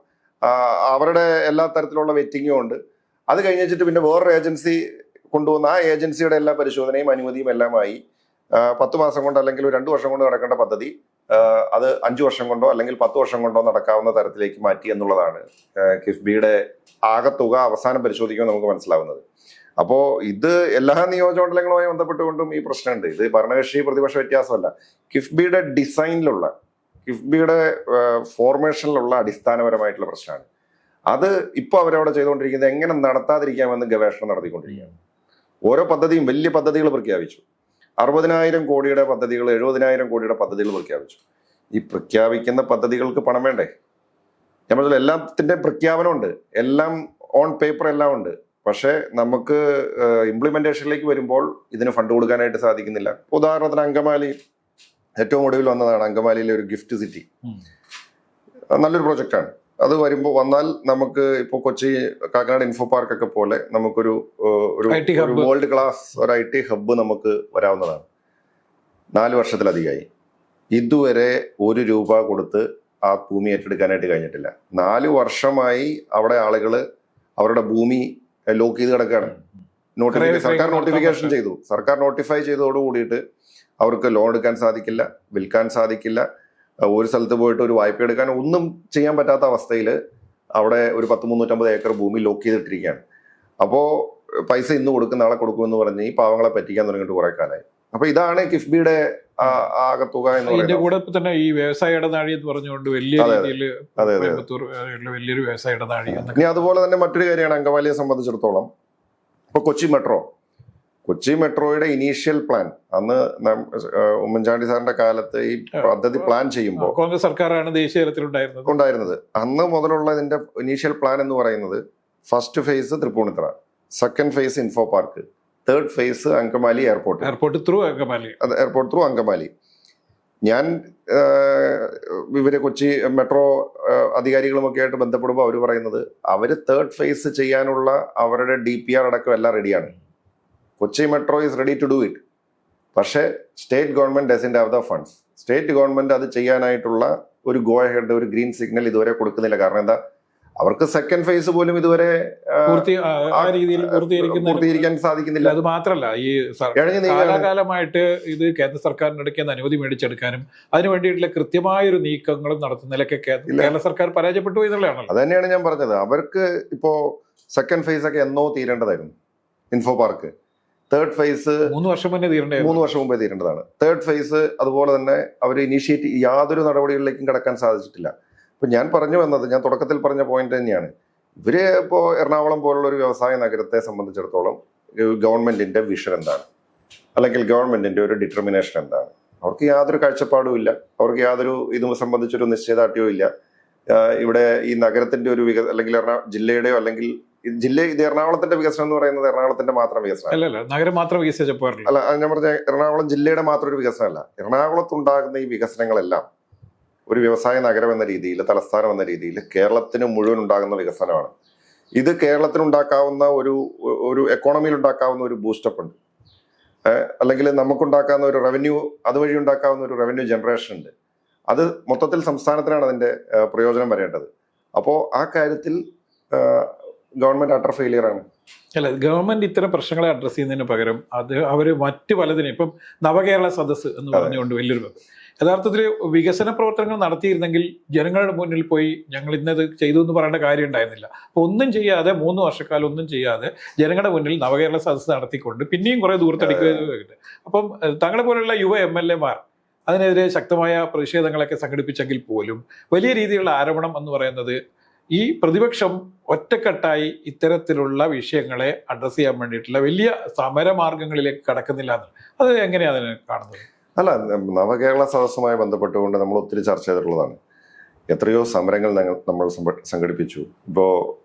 അവരുടെ എല്ലാ തരത്തിലുള്ള വെറ്റിങ്ങും ഉണ്ട്. അത് കഴിഞ്ഞിട്ട് പിന്നെ വേറൊരു ഏജൻസി കൊണ്ടുവന്ന ആ ഏജൻസിയുടെ എല്ലാ പരിശോധനയും അനുമതിയും എല്ലാമായി 10 മാസം കൊണ്ട് അല്ലെങ്കിൽ 2 വർഷം കൊണ്ട് നടക്കേണ്ട പദ്ധതി അത് 5 വർഷം കൊണ്ടോ അല്ലെങ്കിൽ 10 വർഷം കൊണ്ടോ നടക്കാവുന്ന തരത്തിലേക്ക് മാറ്റി എന്നുള്ളതാണ് കിഫ്ബിയുടെ ആകത്തുക അവസാനം പരിശോധിക്കുമ്പോൾ നമുക്ക് മനസ്സിലാവുന്നത്. അപ്പോൾ ഇത് എല്ലാ നിയോജകമണ്ഡലങ്ങളുമായി ബന്ധപ്പെട്ടുകൊണ്ടും ഈ പ്രശ്നമുണ്ട്. ഇത് ഭരണകക്ഷി പ്രതിപക്ഷ വ്യത്യാസമല്ല, കിഫ്ബിയുടെ ഡിസൈനിലുള്ള, കിഫ്ബിയുടെ ഫോർമേഷനിലുള്ള അടിസ്ഥാനപരമായിട്ടുള്ള പ്രശ്നമാണ്. അത് ഇപ്പോൾ അവരവിടെ ചെയ്തുകൊണ്ടിരിക്കുന്നത് എങ്ങനെ നടത്താതിരിക്കാമെന്ന് ഗവേഷണം നടത്തിക്കൊണ്ടിരിക്കുകയാണ്. ഓരോ പദ്ധതിയും വലിയ പദ്ധതികൾ പ്രഖ്യാപിച്ചു. 60,000 കോടിയുടെ പദ്ധതികൾ, 70,000 കോടിയുടെ പദ്ധതികൾ പ്രഖ്യാപിച്ചു. ഈ പ്രഖ്യാപിക്കുന്ന പദ്ധതികൾക്ക് പണം വേണ്ടേ? ഞാൻ പറഞ്ഞ എല്ലാത്തിന്റെ പ്രഖ്യാപനമുണ്ട്, എല്ലാം ഓൺ പേപ്പർ എല്ലാം ഉണ്ട്. പക്ഷെ നമുക്ക് ഇംപ്ലിമെന്റേഷനിലേക്ക് വരുമ്പോൾ ഇതിന് ഫണ്ട് കൊടുക്കാനായിട്ട് സാധിക്കുന്നില്ല. ഉദാഹരണത്തിന് അങ്കമാലി ഏറ്റവും ഒടുവിൽ വന്നതാണ്. അങ്കമാലിയിലെ ഒരു ഗിഫ്റ്റ് സിറ്റി നല്ലൊരു പ്രൊജക്റ്റാണ്. അത് വന്നാൽ നമുക്ക് ഇപ്പോൾ കൊച്ചി കാക്കനാട് ഇൻഫോ പാർക്ക് ഒക്കെ പോലെ നമുക്കൊരു വേൾഡ് ക്ലാസ് ഒരു IT ഹബ്ബ് നമുക്ക് വരാവുന്നതാണ്. 4 വർഷത്തിലധികമായി ഇതുവരെ 1 രൂപ കൊടുത്ത് ആ ഭൂമി ഏറ്റെടുക്കാനായിട്ട് കഴിഞ്ഞിട്ടില്ല. 4 വർഷമായി അവിടെ ആളുകൾ അവരുടെ ഭൂമി ലോക്ക് ചെയ്ത് കിടക്കുകയാണ്. സർക്കാർ നോട്ടിഫിക്കേഷൻ ചെയ്തു. സർക്കാർ നോട്ടിഫൈ ചെയ്തതോട് കൂടിയിട്ട് അവർക്ക് ലോൺ എടുക്കാൻ സാധിക്കില്ല, വിൽക്കാൻ സാധിക്കില്ല, ഒരു സ്ഥലത്ത് പോയിട്ട് ഒരു വായ്പ എടുക്കാൻ ഒന്നും ചെയ്യാൻ പറ്റാത്ത അവസ്ഥയിൽ അവിടെ ഒരു 350 ഏക്കർ ഭൂമി ലോക്ക് ചെയ്തിട്ടിരിക്കുകയാണ്. അപ്പോൾ പൈസ ഇന്ന് കൊടുക്കും നാളെ കൊടുക്കുമെന്ന് പറഞ്ഞ് ഈ പാവങ്ങളെ പറ്റിക്കാൻ തുടങ്ങിയിട്ട് കുറെ കാലമായി. അപ്പൊ ഇതാണ് കിഫ്ബിയുടെ ആകത്തുക എന്ന് പറയുന്നത്. കൂടെ തന്നെ ഈ വ്യവസായ ഇടനാഴി എന്ന് പറഞ്ഞുകൊണ്ട് വലിയ രീതിയിൽ വലിയൊരു വ്യവസായ ഇടനാഴി.
ഇനി അതുപോലെ തന്നെ മറ്റൊരു കാര്യമാണ് അങ്കമാലിയെ സംബന്ധിച്ചിടത്തോളം. ഇപ്പൊ കൊച്ചി മെട്രോയുടെ ഇനീഷ്യൽ പ്ലാൻ അന്ന് ഉമ്മൻചാണ്ടി സാറിന്റെ കാലത്ത് ഈ പദ്ധതി പ്ലാൻ ചെയ്യുമ്പോൾ
കോൺഗ്രസ് സർക്കാരാണ് ദേശീയ തലത്തിൽ
ഉണ്ടായിരുന്നത്. അന്ന് മുതലുള്ള ഇതിന്റെ ഇനീഷ്യൽ പ്ലാൻ എന്ന് പറയുന്നത് first phase Thrippunithura, second phase info park, third phase Angamaly airport through Angamaly. ഞാൻ ഇവര് കൊച്ചി മെട്രോ അധികാരികളുമൊക്കെ ആയിട്ട് ബന്ധപ്പെടുമ്പോൾ അവർ പറയുന്നത് അവര് തേർഡ് ഫേസ് ചെയ്യാനുള്ള അവരുടെ DPR അടക്കം എല്ലാം റെഡിയാണ്. Kochi metro is ready to do it. പക്ഷേ state government doesn't have the funds. State government അത് ചെയ്യാനായിട്ടുള്ള ഒരു ഗോ അഹെഡ്, ഒരു ഗ്രീൻ സിഗ്നൽ ഇതുവരെ കൊടുക്കുന്നില്ല. കാരണം എന്താ? അവർക്ക് സെക്കൻഡ് ഫേസ് പോലും ഇതുവരെ പൂർത്തീകരിക്കാൻ സാധിക്കുന്നില്ല.
അത് മാത്രമല്ല, ഈ കാലാകാലമായിട്ട് ഇത് കേന്ദ്ര സർക്കാരിന്റെ അടുക്കുന്ന അനുമതി മേടിച്ചെടുക്കാനും അതിനു വേണ്ടിയിട്ടുള്ള കൃത്യമായൊരു നീക്കങ്ങളും നടത്തുന്നതിലൊക്കെ കേരള സർക്കാർ പരാജയപ്പെട്ടു എന്നുള്ളതാണല്ലോ.
അത് തന്നെയാണ് ഞാൻ പറഞ്ഞത്. അവർക്ക് ഇപ്പോ സെക്കൻഡ് ഫേസ് ഒക്കെ എന്നോ തീരേണ്ടതായിരുന്നു. ഇൻഫോ പാർക്ക് തേർഡ് ഫേസ്
3 വർഷം
മുമ്പേ തീരേണ്ടതാണ്. തേർഡ് ഫേസ് അതുപോലെ തന്നെ അവർ ഇനീഷ്യേറ്റ് യാതൊരു നടപടികളിലേക്കും കടക്കാൻ സാധിച്ചിട്ടില്ല. ഇപ്പൊ ഞാൻ പറഞ്ഞു വന്നത്, ഞാൻ തുടക്കത്തിൽ പറഞ്ഞ പോയിന്റ് തന്നെയാണ്. ഇവര് ഇപ്പോൾ എറണാകുളം പോലുള്ള ഒരു വ്യവസായ നഗരത്തെ സംബന്ധിച്ചിടത്തോളം ഗവൺമെന്റിന്റെ വിഷൻ എന്താണ്, അല്ലെങ്കിൽ ഗവൺമെന്റിന്റെ ഒരു ഡിറ്റർമിനേഷൻ എന്താണ്? അവർക്ക് യാതൊരു കാഴ്ചപ്പാടും ഇല്ല. അവർക്ക് യാതൊരു ഇതും സംബന്ധിച്ചൊരു നിശ്ചയദാർഢ്യവും ഇല്ല. ഇവിടെ ഈ നഗരത്തിന്റെ ഒരു അല്ലെങ്കിൽ ജില്ലയുടെയോ അല്ലെങ്കിൽ ഇത് എറണാകുളത്തിന്റെ വികസനം എന്ന് പറയുന്നത് എറണാകുളത്തിന്റെ മാത്രം വികസനം അല്ല. ഞാൻ പറഞ്ഞ എറണാകുളം ജില്ലയുടെ മാത്രം ഒരു വികസനമല്ല. എറണാകുളത്തുണ്ടാകുന്ന ഈ വികസനങ്ങളെല്ലാം ഒരു വ്യവസായ നഗരം എന്ന രീതിയിൽ, തലസ്ഥാനം എന്ന രീതിയിൽ കേരളത്തിന് മുഴുവൻ ഉണ്ടാകുന്ന വികസനമാണ്. ഇത് കേരളത്തിന് ഉണ്ടാക്കാവുന്ന ഒരു എക്കോണമിയിൽ ഉണ്ടാക്കാവുന്ന ഒരു ബൂസ്റ്റപ്പ് ഉണ്ട്, അല്ലെങ്കിൽ നമുക്കുണ്ടാക്കാവുന്ന ഒരു റവന്യൂ, അതുവഴി ഉണ്ടാക്കാവുന്ന ഒരു റവന്യൂ ജനറേഷൻ ഉണ്ട്. അത് മൊത്തത്തിൽ സംസ്ഥാനത്തിനാണ് അതിന്റെ പ്രയോജനം വരേണ്ടത്. അപ്പോൾ ആ കാര്യത്തിൽ ഗവൺമെന്റ് അട്ടർ ഫെയിലിയർ ആണ്.
അല്ല, ഗവൺമെന്റ് ഇത്തരം പ്രശ്നങ്ങളെ അഡ്രസ്സ് ചെയ്യുന്നതിന് പകരം അവർ മറ്റ് പലതിനെ, ഇപ്പം നവകേരള സദസ്സ് എന്ന് പറഞ്ഞുകൊണ്ട് വലിയൊരു ബന്ധം, യഥാർത്ഥത്തിൽ വികസന പ്രവർത്തനങ്ങൾ നടത്തിയിരുന്നെങ്കിൽ ജനങ്ങളുടെ മുന്നിൽ പോയി ഞങ്ങൾ ഇന്നത് ചെയ്തു എന്ന് പറയേണ്ട കാര്യം ഉണ്ടായിരുന്നില്ല. അപ്പോൾ ഒന്നും ചെയ്യാതെ 3 വർഷക്കാലം ഒന്നും ചെയ്യാതെ ജനങ്ങളുടെ മുന്നിൽ നവകേരള സദസ്സ് നടത്തിക്കൊണ്ട് പിന്നെയും കുറെ ദൂരത്തടിക്കുകയുണ്ട്. അപ്പം തങ്ങളെ പോലുള്ള യുവ MLA-മാർ അതിനെതിരെ ശക്തമായ പ്രതിഷേധങ്ങളൊക്കെ സംഘടിപ്പിച്ചെങ്കിൽ പോലും വലിയ രീതിയിലുള്ള ആരോപണം എന്ന് പറയുന്നത് ഈ പ്രതിപക്ഷം ഒറ്റക്കെട്ടായി ഇത്തരത്തിലുള്ള വിഷയങ്ങളെ അഡ്രസ്സ് ചെയ്യാൻ വേണ്ടിയിട്ടുള്ള വലിയ സമരമാർഗങ്ങളിലേക്ക് കടക്കുന്നില്ല എന്ന്. അത് എങ്ങനെയാണ് അതിനെ കാണുന്നത്?
അല്ല, നവകേരള സദസ്സുമായി ബന്ധപ്പെട്ടുകൊണ്ട് നമ്മൾ ഒത്തിരി ചർച്ച ചെയ്തിട്ടുള്ളതാണ്. എത്രയോ സമരങ്ങൾ നമ്മൾ സംഘടിപ്പിച്ചു. ഇപ്പോൾ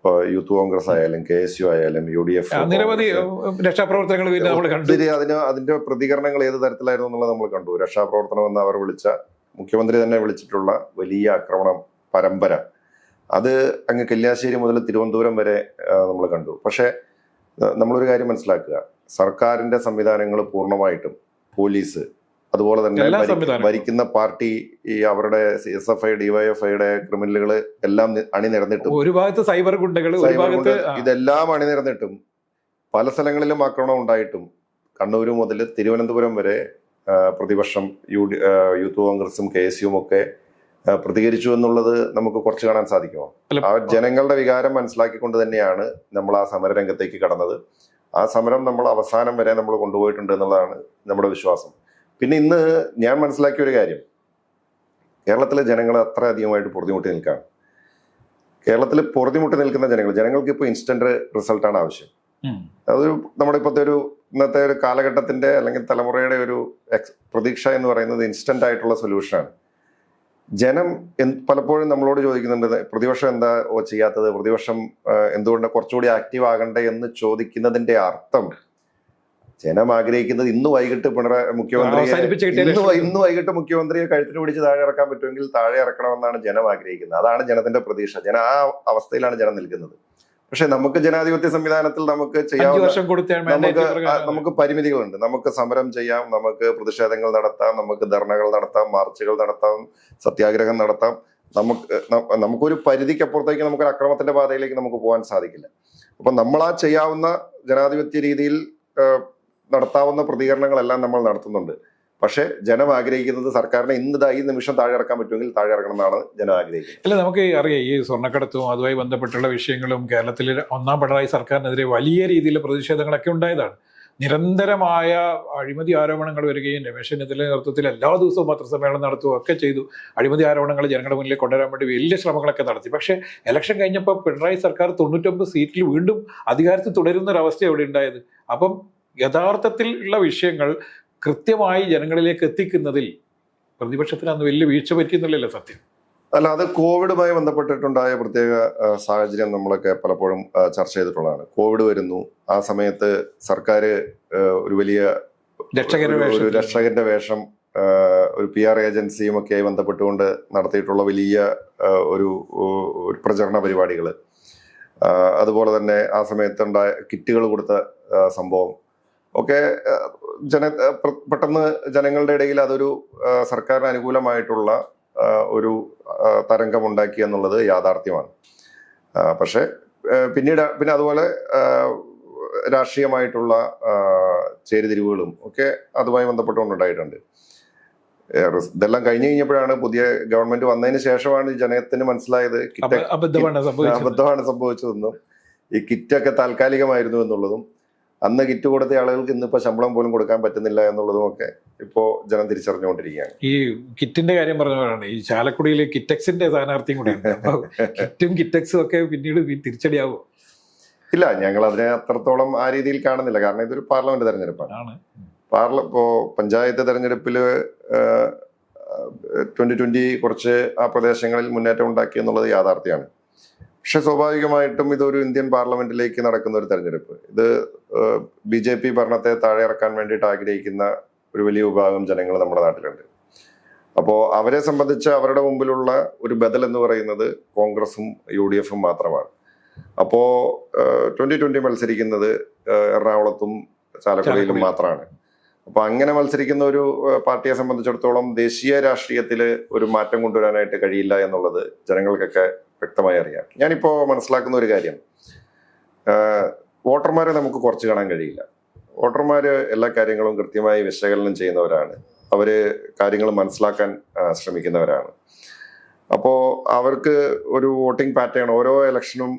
യൂത്ത് കോൺഗ്രസ് ആയാലും KSU ആയാലും UDF,
നിരവധി രക്ഷാപ്രവർത്തനങ്ങൾ നമ്മൾ കണ്ടു.
അതിന്റെ പ്രതികരണങ്ങൾ ഏത് തരത്തിലായിരുന്നു എന്നുള്ളത് നമ്മൾ കണ്ടു. രക്ഷാപ്രവർത്തനം എന്ന് അവർ വിളിച്ച, മുഖ്യമന്ത്രി തന്നെ വിളിച്ചിട്ടുള്ള വലിയ ആക്രമണം പരമ്പര, അത് അങ്ങ് കല്യാശ്ശേരി മുതൽ തിരുവനന്തപുരം വരെ നമ്മൾ കണ്ടു. പക്ഷേ നമ്മളൊരു കാര്യം മനസ്സിലാക്കുക, സർക്കാരിന്റെ സംവിധാനങ്ങൾ പൂർണ്ണമായിട്ടും, പോലീസ്, അതുപോലെ തന്നെ ഭരിക്കുന്ന പാർട്ടി, ഈ അവരുടെ SFI DYFIയുടെ ക്രിമിനലുകൾ എല്ലാം അണിനിരന്നിട്ടും,
ഒരു ഭാഗത്ത് സൈബർ ഗുണ്ടകൾ,
ഇതെല്ലാം അണിനിരന്നിട്ടും പല സ്ഥലങ്ങളിലും ആക്രമണം ഉണ്ടായിട്ടും കണ്ണൂർ മുതൽ തിരുവനന്തപുരം വരെ പ്രതിപക്ഷം, യൂത്ത് കോൺഗ്രസും KSUവും ഒക്കെ പ്രതികരിച്ചു എന്നുള്ളത് നമുക്ക് കുറച്ച് കാണാൻ സാധിക്കുമോ? ആ ജനങ്ങളുടെ വികാരം മനസ്സിലാക്കിക്കൊണ്ട് തന്നെയാണ് നമ്മൾ ആ സമരരംഗത്തേക്ക് കടന്നത്. ആ സമരം നമ്മൾ അവസാനം വരെ നമ്മൾ കൊണ്ടുപോയിട്ടുണ്ട് എന്നുള്ളതാണ് നമ്മുടെ വിശ്വാസം. പിന്നെ ഇന്ന് ഞാൻ മനസ്സിലാക്കിയ ഒരു കാര്യം, കേരളത്തിലെ ജനങ്ങൾ അത്ര അധികമായിട്ട് പൊറുതിമുട്ടി നിൽക്കുകയാണ്. കേരളത്തിൽ പൊറുതിമുട്ടി നിൽക്കുന്ന ജനങ്ങൾക്ക് ഇപ്പോൾ ഇൻസ്റ്റന്റ് റിസൾട്ടാണ് ആവശ്യം. അതൊരു നമ്മുടെ ഇന്നത്തെ ഒരു കാലഘട്ടത്തിന്റെ അല്ലെങ്കിൽ തലമുറയുടെ ഒരു പ്രതീക്ഷ എന്ന് പറയുന്നത് ഇൻസ്റ്റന്റ് ആയിട്ടുള്ള സൊല്യൂഷനാണ്. ജനം പലപ്പോഴും നമ്മളോട് ചോദിക്കുന്നുണ്ട്, പ്രതിപക്ഷം എന്താ ചെയ്യാത്തത്, പ്രതിപക്ഷം എന്തുകൊണ്ട് കുറച്ചുകൂടി ആക്റ്റീവ് ആകണ്ടേ എന്ന് ചോദിക്കുന്നതിന്റെ അർത്ഥം, ജനം ആഗ്രഹിക്കുന്നത് ഇന്ന് വൈകിട്ട് മുഖ്യമന്ത്രിയെ കഴുത്തിന് പിടിച്ച് താഴെ ഇറക്കാൻ പറ്റുമെങ്കിൽ താഴെ ഇറക്കണമെന്നാണ് ജനം ആഗ്രഹിക്കുന്നത്. അതാണ് ജനത്തിന്റെ പ്രതീക്ഷ. ആ അവസ്ഥയിലാണ് ജനം നിൽക്കുന്നത്. പക്ഷെ നമുക്ക് ജനാധിപത്യ സംവിധാനത്തിൽ നമുക്ക് നമുക്ക് പരിമിതികളുണ്ട്. നമുക്ക് സമരം ചെയ്യാം, നമുക്ക് പ്രതിഷേധങ്ങൾ നടത്താം, നമുക്ക് ധർണകൾ നടത്താം, മാർച്ചുകൾ നടത്താം, സത്യാഗ്രഹം നടത്താം. നമുക്കൊരു പരിധിക്കപ്പുറത്തേക്ക് നമുക്കൊരു അക്രമത്തിന്റെ പാതയിലേക്ക് നമുക്ക് പോകാൻ സാധിക്കില്ല. അപ്പൊ നമ്മൾ ആ ചെയ്യാവുന്ന ജനാധിപത്യ രീതിയിൽ നടത്താവുന്ന പ്രതികരണങ്ങളെല്ലാം നമ്മൾ നടത്തുന്നുണ്ട്. പക്ഷെ ജനം ആഗ്രഹിക്കുന്നത് സർക്കാരിനെ ഈ നിമിഷം താഴെ ഇറക്കാൻ പറ്റുമെങ്കിൽ താഴെ ഇറക്കണം എന്നാണ് ജനം ആഗ്രഹിക്കുന്നത്.
അല്ല, നമുക്ക് അറിയാം, ഈ സ്വർണ്ണക്കടത്തും അതുമായി ബന്ധപ്പെട്ടുള്ള വിഷയങ്ങളും കേരളത്തിലെ 1ാം പിണറായി സർക്കാരിനെതിരെ വലിയ രീതിയിലുള്ള പ്രതിഷേധങ്ങളൊക്കെ ഉണ്ടായതാണ്. നിരന്തരമായ അഴിമതി ആരോപണങ്ങൾ വരികയും രമേശ് ചെന്നിത്തലയുടെ നേതൃത്വത്തിൽ എല്ലാ ദിവസവും പത്രസമ്മേളനം നടത്തുകയും ഒക്കെ ചെയ്തു. അഴിമതി ആരോപണങ്ങൾ ജനങ്ങളുടെ മുന്നിൽ കൊണ്ടുവരാൻ വേണ്ടി വലിയ ശ്രമങ്ങളൊക്കെ നടത്തി. പക്ഷേ ഇലക്ഷൻ കഴിഞ്ഞപ്പോൾ പിണറായി സർക്കാർ 99 സീറ്റിൽ വീണ്ടും അധികാരത്തിൽ തുടരുന്ന ഒരവസ്ഥ എവിടെ ഉണ്ടായത്? അപ്പം യഥാർത്ഥത്തിൽ ഉള്ള വിഷയങ്ങൾ കൃത്യമായി ജനങ്ങളിലേക്ക് എത്തിക്കുന്നതിൽ പ്രതിപക്ഷത്തിന് അന്ന് വലിയ വീഴ്ച പറ്റിയെന്നുള്ളതല്ലേ സത്യം?
അല്ല, അത് കോവിഡുമായി ബന്ധപ്പെട്ടിട്ടുണ്ടായ പ്രത്യേക സാഹചര്യം നമ്മളൊക്കെ പലപ്പോഴും ചർച്ച ചെയ്തിട്ടുള്ളതാണ്. കോവിഡ് വരുന്നു, ആ സമയത്ത് സർക്കാർ ഒരു വലിയ രക്ഷകന്റെ വേഷം, ഒരു PR ഏജൻസിയും ഒക്കെയായി ബന്ധപ്പെട്ടുകൊണ്ട് നടത്തിയിട്ടുള്ള വലിയ ഒരു പ്രചരണ പരിപാടികൾ, അതുപോലെ തന്നെ ആ സമയത്തുണ്ടായ കിറ്റുകൾ കൊടുത്ത സംഭവം ഒക്കെ പെട്ടെന്ന് ജനങ്ങളുടെ ഇടയിൽ അതൊരു സർക്കാരിന് അനുകൂലമായിട്ടുള്ള ഒരു തരംഗമുണ്ടാക്കി എന്നുള്ളത് യാഥാർത്ഥ്യമാണ്. പക്ഷെ പിന്നെ അതുപോലെ രാഷ്ട്രീയമായിട്ടുള്ള ചേരിതിരിവുകളും ഒക്കെ അതുമായി ബന്ധപ്പെട്ടുകൊണ്ടുണ്ടായിട്ടുണ്ട്. ഇതെല്ലാം കഴിഞ്ഞപ്പോഴാണ്, പുതിയ ഗവൺമെന്റ് വന്നതിന് ശേഷമാണ് ജനത്തിന് മനസ്സിലായത് അബദ്ധമാണ് സംഭവിച്ചതെന്നും ഈ കിറ്റൊക്കെ താൽക്കാലികമായിരുന്നു എന്നുള്ളതും അന്ന് കിറ്റ് കൊടുത്ത ആളുകൾക്ക് ഇന്നിപ്പോ ശമ്പളം പോലും കൊടുക്കാൻ പറ്റുന്നില്ല എന്നുള്ളതും ഒക്കെ ഇപ്പോ ജനം തിരിച്ചറിഞ്ഞുകൊണ്ടിരിക്കുകയാണ്.
ഈ കിറ്റിന്റെ കാര്യം പറഞ്ഞതാണ്, ഈ ചാലക്കുടിയിൽ കിറ്റക്സിന്റെ സ്ഥാനാർത്ഥിയും കൂടി കിറ്റും കിറ്റക്സും ഒക്കെ പിന്നീട് തിരിച്ചടിയാവോ?
ഇല്ല, ഞങ്ങൾ അതിനെ അത്രത്തോളം ആ രീതിയിൽ കാണുന്നില്ല. കാരണം ഇതൊരു പാർലമെന്റ് തെരഞ്ഞെടുപ്പാണ്. ഇപ്പോ പഞ്ചായത്ത് തെരഞ്ഞെടുപ്പിൽ 2020 കുറച്ച് ആ പ്രദേശങ്ങളിൽ മുന്നേറ്റം ഉണ്ടാക്കി എന്നുള്ളത് യാഥാർത്ഥ്യമാണ്. പക്ഷെ സ്വാഭാവികമായിട്ടും ഇതൊരു ഇന്ത്യൻ പാർലമെന്റിലേക്ക് നടക്കുന്ന ഒരു തെരഞ്ഞെടുപ്പ്. ഇത് BJP ഭരണത്തെ താഴെ ഇറക്കാൻ വേണ്ടിയിട്ട് ആഗ്രഹിക്കുന്ന ഒരു വലിയ വിഭാഗം ജനങ്ങൾ നമ്മുടെ നാട്ടിലുണ്ട്. അപ്പോൾ അവരെ സംബന്ധിച്ച് അവരുടെ മുമ്പിലുള്ള ഒരു ബദൽ എന്ന് പറയുന്നത് കോൺഗ്രസും UDFും മാത്രമാണ്. അപ്പോ 2020 മത്സരിക്കുന്നത് എറണാകുളത്തും ചാലക്കുടിയിലും മാത്രമാണ്. അപ്പൊ അങ്ങനെ മത്സരിക്കുന്ന ഒരു പാർട്ടിയെ സംബന്ധിച്ചിടത്തോളം ദേശീയ രാഷ്ട്രീയത്തിൽ ഒരു മാറ്റം കൊണ്ടുവരാനായിട്ട് കഴിയില്ല എന്നുള്ളത് ജനങ്ങൾക്കൊക്കെ വ്യക്തമായി അറിയാം. ഞാനിപ്പോ മനസ്സിലാക്കുന്ന ഒരു കാര്യം, വോട്ടർമാരെ നമുക്ക് കുറച്ച് കാണാൻ കഴിയില്ല. വോട്ടർമാർ എല്ലാ കാര്യങ്ങളും കൃത്യമായി വിശകലനം ചെയ്യുന്നവരാണ്. അവര് കാര്യങ്ങൾ മനസ്സിലാക്കാൻ ശ്രമിക്കുന്നവരാണ്. അപ്പോൾ അവർക്ക് ഒരു വോട്ടിംഗ് പാറ്റേൺ ഓരോ ഇലക്ഷനും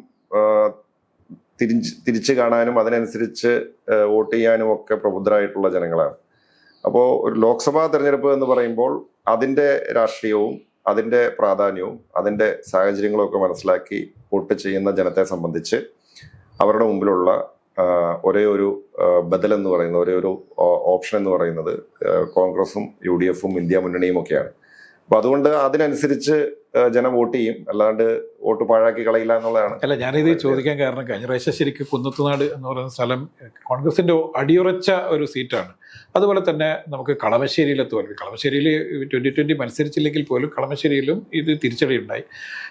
തിരിച്ചു കാണാനും അതിനനുസരിച്ച് വോട്ട് ചെയ്യാനും ഒക്കെ പ്രബുദ്ധരായിട്ടുള്ള ജനങ്ങളാണ്. അപ്പോൾ ഒരു ലോക്സഭാ തെരഞ്ഞെടുപ്പ് എന്ന് പറയുമ്പോൾ അതിൻ്റെ രാഷ്ട്രീയവും അതിൻ്റെ പ്രാധാന്യവും അതിൻ്റെ സാഹചര്യങ്ങളും ഒക്കെ മനസ്സിലാക്കി വോട്ട് ചെയ്യുന്ന ജനത്തെ സംബന്ധിച്ച് അവരുടെ മുമ്പിലുള്ള ഒരേ ഒരു ബദൽ എന്ന് പറയുന്നത്, ഒരേ ഒരു ഓപ്ഷൻ എന്ന് പറയുന്നത് കോൺഗ്രസും UDF-ഉം ഇന്ത്യ മുന്നണിയും ഒക്കെയാണ്. അപ്പൊ അതുകൊണ്ട് അതിനനുസരിച്ച് ജനം വോട്ട് ചെയ്യും, അല്ലാണ്ട് വോട്ട് പാഴാക്കി കളയില്ല എന്നുള്ളതാണ്.
അല്ല, ഞാനിത് ചോദിക്കാൻ കാരണം കഴിഞ്ഞ പ്രാവശ്യം ശരിക്കും കുന്നത്തുനാട് എന്ന് പറയുന്ന സ്ഥലം കോൺഗ്രസിന്റെ അടിയുറച്ച ഒരു സീറ്റാണ്. അതുപോലെ തന്നെ നമുക്ക് കളമശ്ശേരിയിലെ തോൽവി, കളമശ്ശേരിയിൽ 2020 മത്സരിച്ചില്ലെങ്കിൽ പോലും കളമശ്ശേരിയിലും ഇത് തിരിച്ചടി ഉണ്ടായി.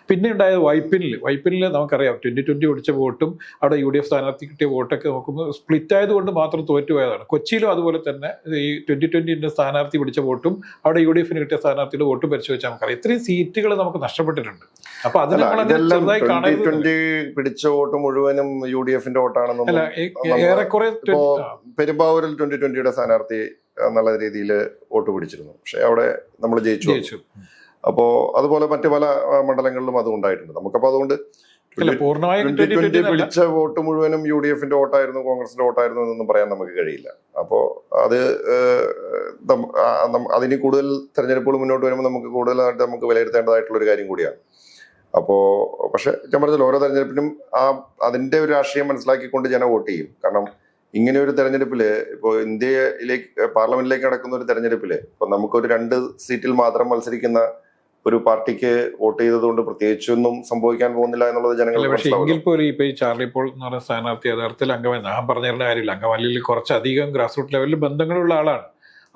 പിന്നെ ഉണ്ടായത് വൈപ്പിനിൽ നമുക്കറിയാം 2020 ഒടിച്ച വോട്ടും അവിടെ UDF സ്ഥാനാർത്ഥി കിട്ടിയ വോട്ടൊക്കെ നോക്കുമ്പോൾ സ്പ്ലിറ്റ് ആയതുകൊണ്ട് മാത്രം തോറ്റുപോയതാണ്. കൊച്ചിയിലും അതുപോലെ തന്നെ ഈ 2020 സ്ഥാനാർത്ഥി പിടിച്ച വോട്ടും അവിടെ UDF-ന് കിട്ടിയ സ്ഥാനാർത്ഥിയുടെ വോട്ടും പരിശോധിച്ചാൽ നമുക്കറിയാം ഇത്രയും സീറ്റുകൾ നമുക്ക് നഷ്ടപ്പെട്ടിട്ടുണ്ട്. അപ്പൊ അത്
പിടിച്ച വോട്ട് മുഴുവനും UDF-ന്റെ വോട്ടാണെന്നും
ഏറെക്കുറെ
പെരുമ്പാവൂരിൽ 2020 സ്ഥാനാർത്ഥി എന്നുള്ള രീതിയിൽ വോട്ട് പിടിച്ചിരുന്നു. പക്ഷെ അവിടെ നമ്മൾ ജയിച്ചു. അപ്പോ അതുപോലെ മറ്റു പല മണ്ഡലങ്ങളിലും അതും ഉണ്ടായിട്ടുണ്ട്. നമുക്കപ്പോ അതുകൊണ്ട് 2020 പിടിച്ച വോട്ട് മുഴുവനും UDF-ന്റെ വോട്ടായിരുന്നു, കോൺഗ്രസിന്റെ വോട്ടായിരുന്നു എന്നൊന്നും പറയാൻ നമുക്ക് കഴിയില്ല. അപ്പോ അത് അതിന് കൂടുതൽ തെരഞ്ഞെടുപ്പുകൾ മുന്നോട്ട് വരുമ്പോൾ നമുക്ക് കൂടുതലായിട്ട് നമുക്ക് വിലയിരുത്തേണ്ടതായിട്ടുള്ള ഒരു കാര്യം കൂടിയാണ്. അപ്പോ പക്ഷെ ഞാൻ പറഞ്ഞല്ലോ, ഓരോ തെരഞ്ഞെടുപ്പിനും അതിന്റെ ഒരു രാഷ്ട്രീയം മനസ്സിലാക്കിക്കൊണ്ട് ജനം വോട്ട് ചെയ്യും. കാരണം ഇങ്ങനെ ഒരു തെരഞ്ഞെടുപ്പില് ഇപ്പോൾ ഇന്ത്യയിലേക്ക് പാർലമെന്റിലേക്ക് നടക്കുന്ന ഒരു തെരഞ്ഞെടുപ്പില് ഇപ്പൊ നമുക്കൊരു 2 സീറ്റിൽ മാത്രം മത്സരിക്കുന്ന ഒരു പാർട്ടിക്ക് വോട്ട് ചെയ്തതുകൊണ്ട് പ്രത്യേകിച്ചൊന്നും സംഭവിക്കാൻ പോകുന്നില്ല എന്നുള്ളത് ജനങ്ങൾ.
പക്ഷേ എങ്കിൽ പോലും ഇപ്പൊ ഈ ചാർലി പോൾ എന്ന് പറയുന്ന സ്ഥാനാർത്ഥി യഥാർത്ഥത്തിൽ ഞാൻ പറഞ്ഞിരുന്ന കാര്യമില്ല, അങ്കമാലിയിൽ കുറച്ചധികം ഗ്രാസ് റൂട്ട് ലെവലിൽ ബന്ധങ്ങളുള്ള ആളാണ്.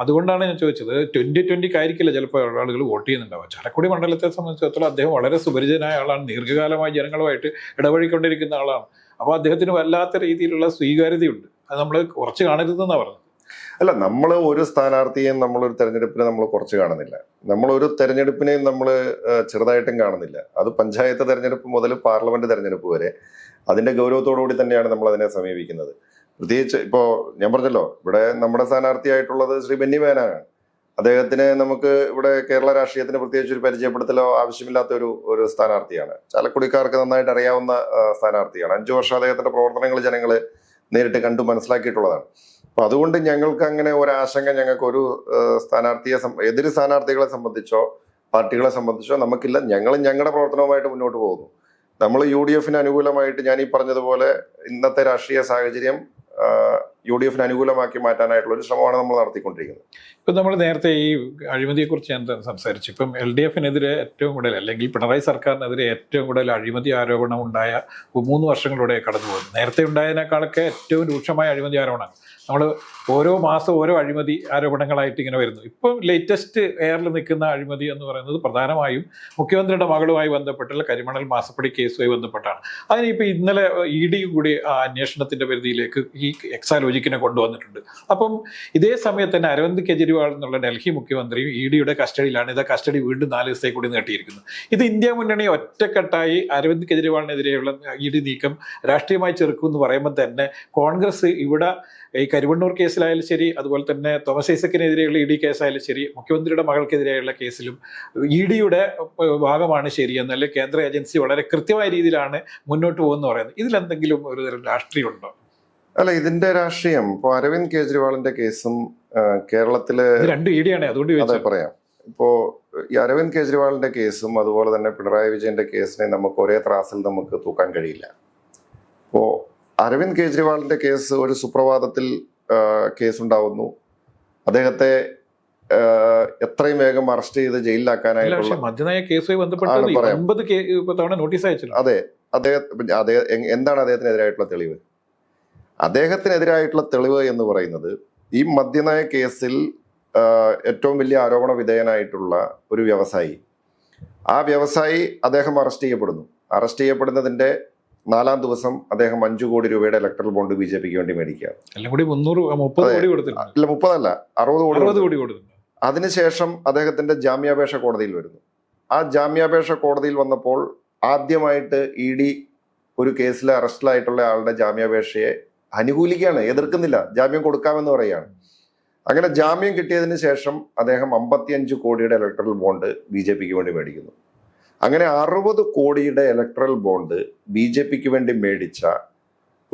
അതുകൊണ്ടാണ് ഞാൻ ചോദിച്ചത്. 2020 ആയിരിക്കില്ല ചിലപ്പോൾ ആളുകൾ വോട്ട് ചെയ്യുന്നുണ്ടാവുക. ചാലക്കുടി മണ്ഡലത്തെ സംബന്ധിച്ചിടത്തോളം അദ്ദേഹം വളരെ സുപരിചിതനായ ആളാണ്, ദീർഘകാലമായി ജനങ്ങളുമായിട്ട് ഇടപഴകിക്കൊണ്ടിരിക്കുന്ന ആളാണ്. അപ്പോൾ അദ്ദേഹത്തിന് വല്ലാത്ത രീതിയിലുള്ള സ്വീകാര്യതയുണ്ട്. അത് നമ്മൾ കുറച്ച് കാണരുതെന്നാണ് പറഞ്ഞത്.
അല്ല, നമ്മൾ ഒരു സ്ഥാനാർത്ഥിയെയും നമ്മളൊരു തെരഞ്ഞെടുപ്പിനെ നമ്മൾ കുറച്ച് കാണുന്നില്ല. നമ്മളൊരു തെരഞ്ഞെടുപ്പിനെയും നമ്മൾ ചെറുതായിട്ടും കാണുന്നില്ല. അത് പഞ്ചായത്ത് തെരഞ്ഞെടുപ്പ് മുതൽ പാർലമെന്റ് തെരഞ്ഞെടുപ്പ് വരെ അതിന്റെ ഗൗരവത്തോടുകൂടി തന്നെയാണ് നമ്മൾ അതിനെ സമീപിക്കുന്നത്. പ്രത്യേകിച്ച് ഇപ്പോൾ ഞാൻ പറഞ്ഞല്ലോ, ഇവിടെ നമ്മുടെ സ്ഥാനാർത്ഥിയായിട്ടുള്ളത് ശ്രീ ബെന്നി ബെഹനാനാണ്. അദ്ദേഹത്തിന് നമുക്ക് ഇവിടെ കേരള രാഷ്ട്രീയത്തിന് പ്രത്യേകിച്ച് ഒരു പരിചയപ്പെടുത്തലോ ആവശ്യമില്ലാത്ത ഒരു സ്ഥാനാർത്ഥിയാണ്. ചാലക്കുടിക്കാർക്ക് നന്നായിട്ട് അറിയാവുന്ന സ്ഥാനാർത്ഥിയാണ്. 5 വർഷം അദ്ദേഹത്തിന്റെ പ്രവർത്തനങ്ങൾ ജനങ്ങൾ നേരിട്ട് കണ്ടു മനസ്സിലാക്കിയിട്ടുള്ളതാണ്. അപ്പൊ അതുകൊണ്ട് ഞങ്ങൾക്ക് അങ്ങനെ ഒരാശങ്ക ഞങ്ങൾക്ക് ഒരു എതിര് സ്ഥാനാർത്ഥികളെ സംബന്ധിച്ചോ പാർട്ടികളെ സംബന്ധിച്ചോ നമുക്കില്ല. ഞങ്ങളും ഞങ്ങളുടെ പ്രവർത്തനവുമായിട്ട് മുന്നോട്ട് പോകുന്നു. നമ്മൾ UDF-ന് അനുകൂലമായിട്ട്, ഞാൻ ഈ പറഞ്ഞതുപോലെ ഇന്നത്തെ രാഷ്ട്രീയ സാഹചര്യം UDF-ന് അനുകൂലമാക്കി മാറ്റാനായിട്ടുള്ള ഒരു ശ്രമമാണ് നമ്മൾ നടത്തിക്കൊണ്ടിരിക്കുന്നത്.
ഇപ്പം നമ്മൾ നേരത്തെ ഈ അഴിമതിയെക്കുറിച്ച് ഞാൻ സംസാരിച്ചു. ഇപ്പം LDF-നെതിരെ ഏറ്റവും കൂടുതൽ, അല്ലെങ്കിൽ പിണറായി സർക്കാരിനെതിരെ ഏറ്റവും കൂടുതൽ അഴിമതി ആരോപണം ഉണ്ടായ 3 വർഷങ്ങളിലൂടെ കടന്നു പോകുന്നു. നേരത്തെ ഉണ്ടായതിനേക്കാളൊക്കെ ഏറ്റവും രൂക്ഷമായ അഴിമതി ആരോപണമാണ്. നമ്മൾ ഓരോ മാസം ഓരോ അഴിമതി ആരോപണങ്ങളായിട്ട് ഇങ്ങനെ വരുന്നു. ഇപ്പം ലേറ്റസ്റ്റ് എയറിൽ നിൽക്കുന്ന അഴിമതി എന്ന് പറയുന്നത് പ്രധാനമായും മുഖ്യമന്ത്രിയുടെ മകളുമായി ബന്ധപ്പെട്ടുള്ള കരിമണൽ മാസപ്പടി കേസുമായി ബന്ധപ്പെട്ടാണ്. അതിനിപ്പോൾ ഇന്നലെ ED കൂടി ആ അന്വേഷണത്തിന്റെ പരിധിയിലേക്ക് ഈ എക്സാലോജിക്കിനെ കൊണ്ടുവന്നിട്ടുണ്ട്. അപ്പം ഇതേ സമയത്ത് തന്നെ അരവിന്ദ് കെജ്രിവാൾ എന്നുള്ള ഡൽഹി മുഖ്യമന്ത്രിയും ED-യുടെ കസ്റ്റഡിയിലാണ്. ഇത് കസ്റ്റഡി വീണ്ടും 4 ദിവസത്തേക്ക് കൂടി നീട്ടിയിരിക്കുന്നു. ഇത് ഇന്ത്യ മുന്നണി ഒറ്റക്കെട്ടായി അരവിന്ദ് കെജ്രിവാളിനെതിരെയുള്ള ED നീക്കം രാഷ്ട്രീയമായി ചെറുക്കുമെന്ന് പറയുമ്പോൾ തന്നെ കോൺഗ്രസ് ഇവിടെ ഈ കരുവണ്ണൂർ കേസിലായാലും ശരി, അതുപോലെ തന്നെ തോമസ് ഐസക്കിനെതിരെയുള്ള ED കേസായാലും ശരി, മുഖ്യമന്ത്രിയുടെ മകൾക്കെതിരെയുള്ള കേസിലും ED-യുടെ ഭാഗമാണ് ശരിയെന്ന്, അല്ലെങ്കിൽ കേന്ദ്ര ഏജൻസി വളരെ കൃത്യമായ രീതിയിലാണ് മുന്നോട്ട് പോകുമെന്ന് പറയുന്നത്. ഇതിലെന്തെങ്കിലും ഒരു തരം രാഷ്ട്രീയം ഉണ്ടോ?
അല്ല, ഇതിന്റെ രാഷ്ട്രീയം ഇപ്പോൾ അരവിന്ദ് കെജ്രിവാളിന്റെ കേസും കേരളത്തില്
2 ED-ആണ്. അതുകൊണ്ട്
പറയാം. ഇപ്പോ ഈ അരവിന്ദ് കെജ്രിവാളിന്റെ കേസും അതുപോലെ തന്നെ പിണറായി വിജയന്റെ കേസിനെ നമുക്ക് ഒരേ ത്രാസിൽ നമുക്ക് തൂക്കാൻ കഴിയില്ല. ഇപ്പോ അരവിന്ദ് കെജ്രിവാളിന്റെ കേസ് ഒരു സുപ്രഭാതത്തിൽ കേസുണ്ടാവുന്നു. അദ്ദേഹത്തെ എത്രയും വേഗം അറസ്റ്റ് ചെയ്ത് ജയിലിലാക്കാനായിട്ടുള്ള
മദ്യനയ കേസുമായി ബന്ധപ്പെട്ട് നോട്ടീസ് അയച്ചു.
അതെ, എന്താണ് അദ്ദേഹത്തിനെതിരായിട്ടുള്ള തെളിവ്? അദ്ദേഹത്തിനെതിരായിട്ടുള്ള തെളിവ് എന്ന് പറയുന്നത് ഈ മദ്യനയ കേസിൽ ഏറ്റവും വലിയ ആരോപണ വിധേയനായിട്ടുള്ള ഒരു വ്യവസായി, ആ വ്യവസായി അദ്ദേഹം അറസ്റ്റ് ചെയ്യപ്പെടുന്നു. അറസ്റ്റ് ചെയ്യപ്പെടുന്നതിന്റെ 4-ാം ദിവസം അദ്ദേഹം 5 കോടി രൂപയുടെ ഇലക്ട്രൽ ബോണ്ട് BJP-ക്ക് വേണ്ടി മേടിക്കുക.
ഇല്ല, 30
അല്ല, 60 കോടി കൊടുത്തു. അതിനുശേഷം അദ്ദേഹത്തിന്റെ ജാമ്യാപേക്ഷ കോടതിയിൽ വരുന്നു. ആ ജാമ്യാപേക്ഷ കോടതിയിൽ വന്നപ്പോൾ ആദ്യമായിട്ട് ED ഒരു കേസിൽ അറസ്റ്റിലായിട്ടുള്ള ആളുടെ ജാമ്യാപേക്ഷയെ അനുകൂലിക്കുകയാണ്, എതിർക്കുന്നില്ല, ജാമ്യം കൊടുക്കാമെന്ന് പറയുകയാണ്. അങ്ങനെ ജാമ്യം കിട്ടിയതിന് ശേഷം അദ്ദേഹം 55 കോടിയുടെ ഇലക്ട്രൽ ബോണ്ട് BJPക്ക് വേണ്ടി മേടിക്കുന്നു. അങ്ങനെ 60 കോടിയുടെ ഇലക്ട്രൽ ബോണ്ട് BJPക്ക് വേണ്ടി മേടിച്ച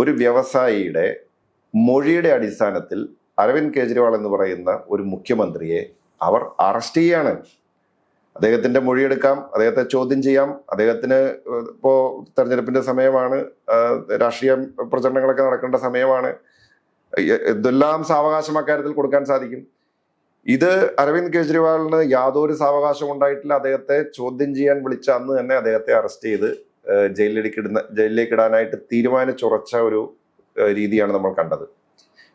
ഒരു വ്യവസായിയുടെ മൊഴിയുടെ അടിസ്ഥാനത്തിൽ അരവിന്ദ് കെജ്രിവാൾ എന്ന് പറയുന്ന ഒരു മുഖ്യമന്ത്രിയെ അവർ അറസ്റ്റ് ചെയ്യാണ്. അദ്ദേഹത്തിന്റെ മൊഴിയെടുക്കാം, അദ്ദേഹത്തെ ചോദ്യം ചെയ്യാം. അദ്ദേഹത്തിന് ഇപ്പോ തെരഞ്ഞെടുപ്പിന്റെ സമയമാണ്, രാഷ്ട്രീയ പ്രചരണങ്ങളൊക്കെ നടക്കേണ്ട സമയമാണ്. എന്തെല്ലാം സാവകാശം അക്കാര്യത്തിൽ കൊടുക്കാൻ സാധിക്കും. ഇത് അരവിന്ദ് കെജ്രിവാളിന് യാതൊരു സാവകാശം ഉണ്ടായിട്ടില്ല. അദ്ദേഹത്തെ ചോദ്യം ചെയ്യാൻ വിളിച്ച അന്ന് തന്നെ അദ്ദേഹത്തെ അറസ്റ്റ് ചെയ്ത് ജയിലിലേക്ക് ഇടാനായിട്ട് തീരുമാനിച്ചുറച്ച ഒരു രീതിയാണ് നമ്മൾ കണ്ടത്.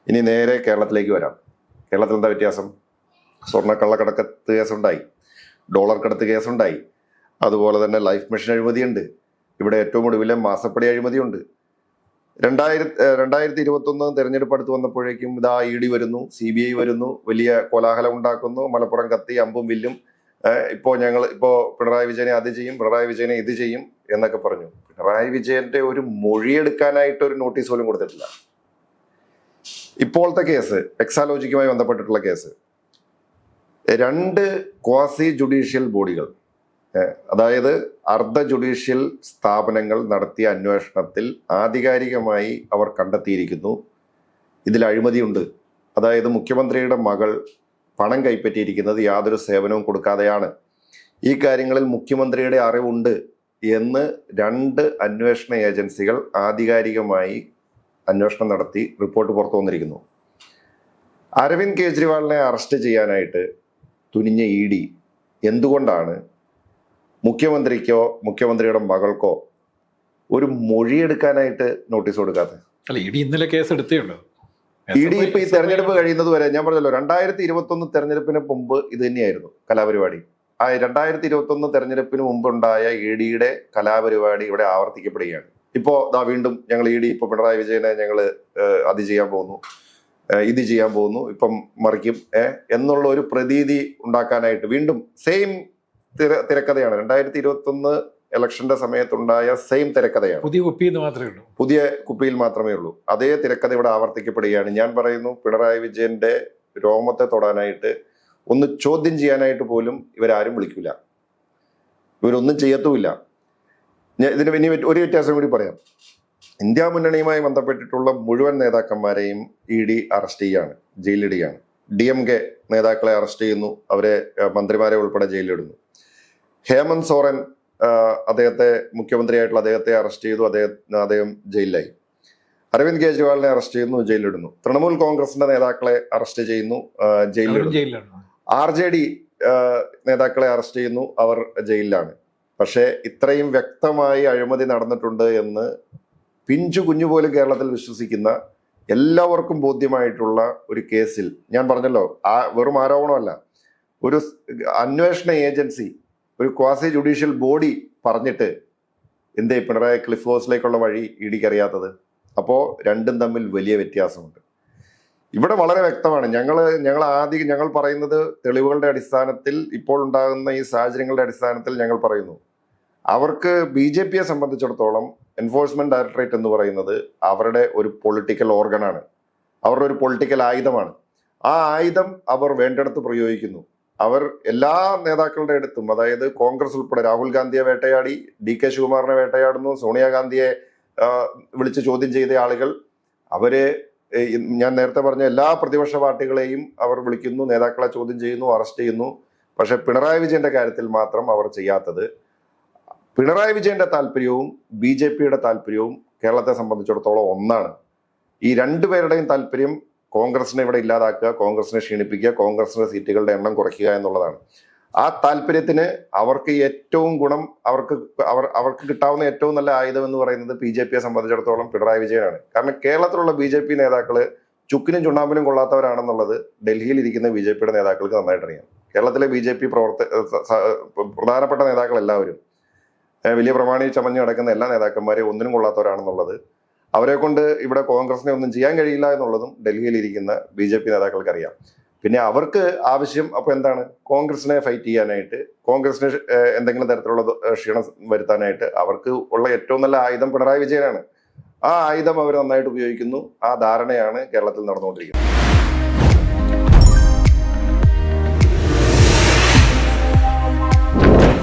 ഇനി നേരെ കേരളത്തിലേക്ക് വരാം. കേരളത്തിൽ എന്താ വ്യത്യാസം? സ്വർണ്ണക്കള്ളക്കടത്ത് കേസുണ്ടായി, ഡോളർ കടത്ത് കേസുണ്ടായി, അതുപോലെ തന്നെ ലൈഫ് മിഷൻ അഴിമതിയുണ്ട്, ഇവിടെ ഏറ്റവും ഒടുവിലെ മാസപ്പടി അഴിമതിയുണ്ട്. 2021 തെരഞ്ഞെടുപ്പ് അടുത്ത് വന്നപ്പോഴേക്കും ഇതാ ED വരുന്നു, CBI വരുന്നു, വലിയ കോലാഹലം ഉണ്ടാക്കുന്നു, മലപ്പുറം കത്തി അമ്പും വില്ലും, ഇപ്പോ പിണറായി വിജയനെ അത് ചെയ്യും, പിണറായി വിജയനെ ഇത് ചെയ്യും എന്നൊക്കെ പറഞ്ഞു. പിണറായി വിജയന്റെ ഒരു മൊഴിയെടുക്കാനായിട്ട് ഒരു നോട്ടീസ് പോലും കൊടുത്തിട്ടില്ല. ഇപ്പോഴത്തെ കേസ് എക്സാലോജിക്കുമായി ബന്ധപ്പെട്ടിട്ടുള്ള കേസ്, 2 ക്വാസി ജുഡീഷ്യൽ ബോഡികൾ, അതായത് അർദ്ധ ജുഡീഷ്യൽ സ്ഥാപനങ്ങൾ നടത്തിയ അന്വേഷണത്തിൽ ആധികാരികമായി അവർ കണ്ടെത്തിയിരിക്കുന്നു ഇതിൽ അഴിമതിയുണ്ട്. അതായത് മുഖ്യമന്ത്രിയുടെ മകൾ പണം കൈപ്പറ്റിയിരിക്കുന്നത് യാതൊരു സേവനവും കൊടുക്കാതെയാണ്. ഈ കാര്യങ്ങളിൽ മുഖ്യമന്ത്രിയുടെ അറിവുണ്ട് എന്ന് 2 അന്വേഷണ ഏജൻസികൾ ആധികാരികമായി അന്വേഷണം നടത്തി റിപ്പോർട്ട് പുറത്തു വന്നിരിക്കുന്നു. അരവിന്ദ് കെജ്രിവാളിനെ അറസ്റ്റ് ചെയ്യാനായിട്ട് തുനിഞ്ഞ ED എന്തുകൊണ്ടാണ് മുഖ്യമന്ത്രിക്കോ മുഖ്യമന്ത്രിയുടെ മകൾക്കോ ഒരു മൊഴിയെടുക്കാനായിട്ട് നോട്ടീസ് കൊടുക്കാത്തത്?
അല്ല, ED ഇന്നലെ കേസ് എടുത്തേ ഉള്ളൂ.
ED ഇപ്പൊ ഈ തെരഞ്ഞെടുപ്പ് കഴിയുന്നത് വരെ, ഞാൻ പറഞ്ഞല്ലോ 2021 തെരഞ്ഞെടുപ്പിന് മുമ്പ് ഇത് തന്നെയായിരുന്നു കലാപരിപാടി. ആ 2021 തെരഞ്ഞെടുപ്പിന് മുമ്പുണ്ടായ EDയുടെ കലാപരിപാടി ഇവിടെ ആവർത്തിക്കപ്പെടുകയാണ്. ഇപ്പോ വീണ്ടും ഞങ്ങൾ ED ഇപ്പൊ പിണറായി വിജയനെ ഞങ്ങൾ അത് ചെയ്യാൻ പോകുന്നു, ഇത് ചെയ്യാൻ പോകുന്നു, ഇപ്പം മറിക്കും എന്നുള്ള ഒരു പ്രതീതി ഉണ്ടാക്കാനായിട്ട് വീണ്ടും സെയിം തിരക്കഥയാണ്. 2021 ഇലക്ഷന്റെ സമയത്തുണ്ടായ സെയിം തിരക്കഥയാണ്. പുതിയ കുപ്പിയിൽ മാത്രമേ ഉള്ളൂ. അതേ തിരക്കഥ ഇവിടെ ആവർത്തിക്കപ്പെടുകയാണ്. ഞാൻ പറയുന്നു, പിണറായി വിജയന്റെ രോമത്തെ തൊടാനായിട്ട്, ഒന്ന് ചോദ്യം ചെയ്യാനായിട്ട് പോലും ഇവരാരും വിളിക്കില്ല, ഇവരൊന്നും ചെയ്യത്തുമില്ല. ഇതിന് ഇനി ഒരു വ്യത്യാസം കൂടി പറയാം. ഇന്ത്യ മുന്നണിയുമായി ബന്ധപ്പെട്ടിട്ടുള്ള മുഴുവൻ നേതാക്കന്മാരെയും ED അറസ്റ്റ് ചെയ്യാണ്, ജയിലിടുകയാണ്. DMK നേതാക്കളെ അറസ്റ്റ് ചെയ്യുന്നു, അവരെ മന്ത്രിമാരെ ഉൾപ്പെടെ ജയിലിലിടുന്നു. ഹേമന്ത് സോറൻ അദ്ദേഹത്തെ മുഖ്യമന്ത്രിയായിട്ടുള്ള അദ്ദേഹത്തെ അറസ്റ്റ് ചെയ്തു, അദ്ദേഹം ജയിലിലായി. അരവിന്ദ് കെജ്രിവാളിനെ അറസ്റ്റ് ചെയ്യുന്നു, ജയിലിടുന്നു. തൃണമൂൽ കോൺഗ്രസിന്റെ നേതാക്കളെ അറസ്റ്റ് ചെയ്യുന്നു, ജയിലിലിടുന്നു. RJD നേതാക്കളെ അറസ്റ്റ് ചെയ്യുന്നു, അവർ ജയിലിലാണ്. പക്ഷെ ഇത്രയും വ്യക്തമായി അഴിമതി നടന്നിട്ടുണ്ട് എന്ന് പിഞ്ചു കുഞ്ഞു പോലും കേരളത്തിൽ വിശ്വസിക്കുന്ന എല്ലാവർക്കും ബോധ്യമായിട്ടുള്ള ഒരു കേസിൽ, ഞാൻ പറഞ്ഞല്ലോ, വെറും ആരോപണമല്ല, ഒരു അന്വേഷണ ഏജൻസി, ഒരു ക്വാസി ജുഡീഷ്യൽ ബോഡി പറഞ്ഞിട്ട് എന്തേ പിണറായി ക്ലിഫ് ഹൗസിലേക്കുള്ള വഴി EDക്ക് അറിയാത്തത്? അപ്പോൾ രണ്ടും തമ്മിൽ വലിയ വ്യത്യാസമുണ്ട്. ഇവിടെ വളരെ വ്യക്തമാണ്. ഞങ്ങൾ പറയുന്നത് തെളിവുകളുടെ അടിസ്ഥാനത്തിൽ, ഇപ്പോൾ ഉണ്ടാകുന്ന ഈ സാഹചര്യങ്ങളുടെ അടിസ്ഥാനത്തിൽ ഞങ്ങൾ പറയുന്നു, അവർക്ക് BJPയെ സംബന്ധിച്ചിടത്തോളം എൻഫോഴ്സ്മെന്റ് ഡയറക്ടറേറ്റ് എന്ന് പറയുന്നത് അവരുടെ ഒരു പൊളിറ്റിക്കൽ ഓർഗനാണ്, അവരുടെ ഒരു പൊളിറ്റിക്കൽ ആയുധമാണ്. ആ ആയുധം അവർ വേണ്ടിടത്ത് പ്രയോഗിക്കുന്നു. അവർ എല്ലാ നേതാക്കളുടെ അടുത്തും, അതായത് കോൺഗ്രസ് ഉൾപ്പെടെ, രാഹുൽ ഗാന്ധിയെ വേട്ടയാടി, DK ശിവകുമാറിനെ വേട്ടയാടുന്നു, സോണിയാഗാന്ധിയെ വിളിച്ച് ചോദ്യം ചെയ്ത ആളുകൾ, അവരെ, ഞാൻ നേരത്തെ പറഞ്ഞ എല്ലാ പ്രതിപക്ഷ പാർട്ടികളെയും അവർ വിളിക്കുന്നു, നേതാക്കളെ ചോദ്യം ചെയ്യുന്നു, അറസ്റ്റ് ചെയ്യുന്നു. പക്ഷെ പിണറായി വിജയന്റെ കാര്യത്തിൽ മാത്രം അവർ ചെയ്യാത്തത്, പിണറായി വിജയന്റെ താല്പര്യവും BJPയുടെ താല്പര്യവും കേരളത്തെ സംബന്ധിച്ചിടത്തോളം ഒന്നാണ്. ഈ രണ്ടുപേരുടെയും താല്പര്യം കോൺഗ്രസിനെ ഇവിടെ ഇല്ലാതാക്കുക, കോൺഗ്രസിനെ ക്ഷീണിപ്പിക്കുക, കോൺഗ്രസിന്റെ സീറ്റുകളുടെ എണ്ണം കുറയ്ക്കുക എന്നുള്ളതാണ്. ആ താല്പര്യത്തിന് അവർക്ക് ഏറ്റവും ഗുണം, അവർക്ക് കിട്ടാവുന്ന ഏറ്റവും നല്ല ആയുധം എന്ന് പറയുന്നത് BJPയെ സംബന്ധിച്ചിടത്തോളം പിണറായി വിജയനാണ്. കാരണം കേരളത്തിലുള്ള BJP നേതാക്കള് ചുക്കിനും ചുണ്ണാമ്പിനും കൊള്ളാത്തവരാണെന്നുള്ളത് ഡൽഹിയിൽ ഇരിക്കുന്ന BJPയുടെ നേതാക്കൾക്ക് നന്നായിട്ട് അറിയാം. കേരളത്തിലെ BJP പ്രധാനപ്പെട്ട നേതാക്കൾ എല്ലാവരും, വലിയ പ്രമാണി ചമഞ്ഞു നടക്കുന്ന എല്ലാ നേതാക്കന്മാരെയും ഒന്നിനും കൊള്ളാത്തവരാണെന്നുള്ളത്, അവരെ കൊണ്ട് ഇവിടെ കോൺഗ്രസിനെ ഒന്നും ചെയ്യാൻ കഴിയില്ല എന്നുള്ളതും ഡൽഹിയിൽ ഇരിക്കുന്ന BJP നേതാക്കൾക്ക് അറിയാം. പിന്നെ അവർക്ക് ആവശ്യം അപ്പോൾ എന്താണ്, കോൺഗ്രസിനെ ഫൈറ്റ് ചെയ്യാനായിട്ട്, കോൺഗ്രസിന് എന്തെങ്കിലും തരത്തിലുള്ള ക്ഷീണം വരുത്താനായിട്ട് അവർക്ക് ഉള്ള ഏറ്റവും നല്ല ആയുധം പിണറായി വിജയനാണ്. ആ ആയുധം അവർ നന്നായിട്ട് ഉപയോഗിക്കുന്നു. ആ ധാരണയാണ് കേരളത്തിൽ നടന്നുകൊണ്ടിരിക്കുന്നത്.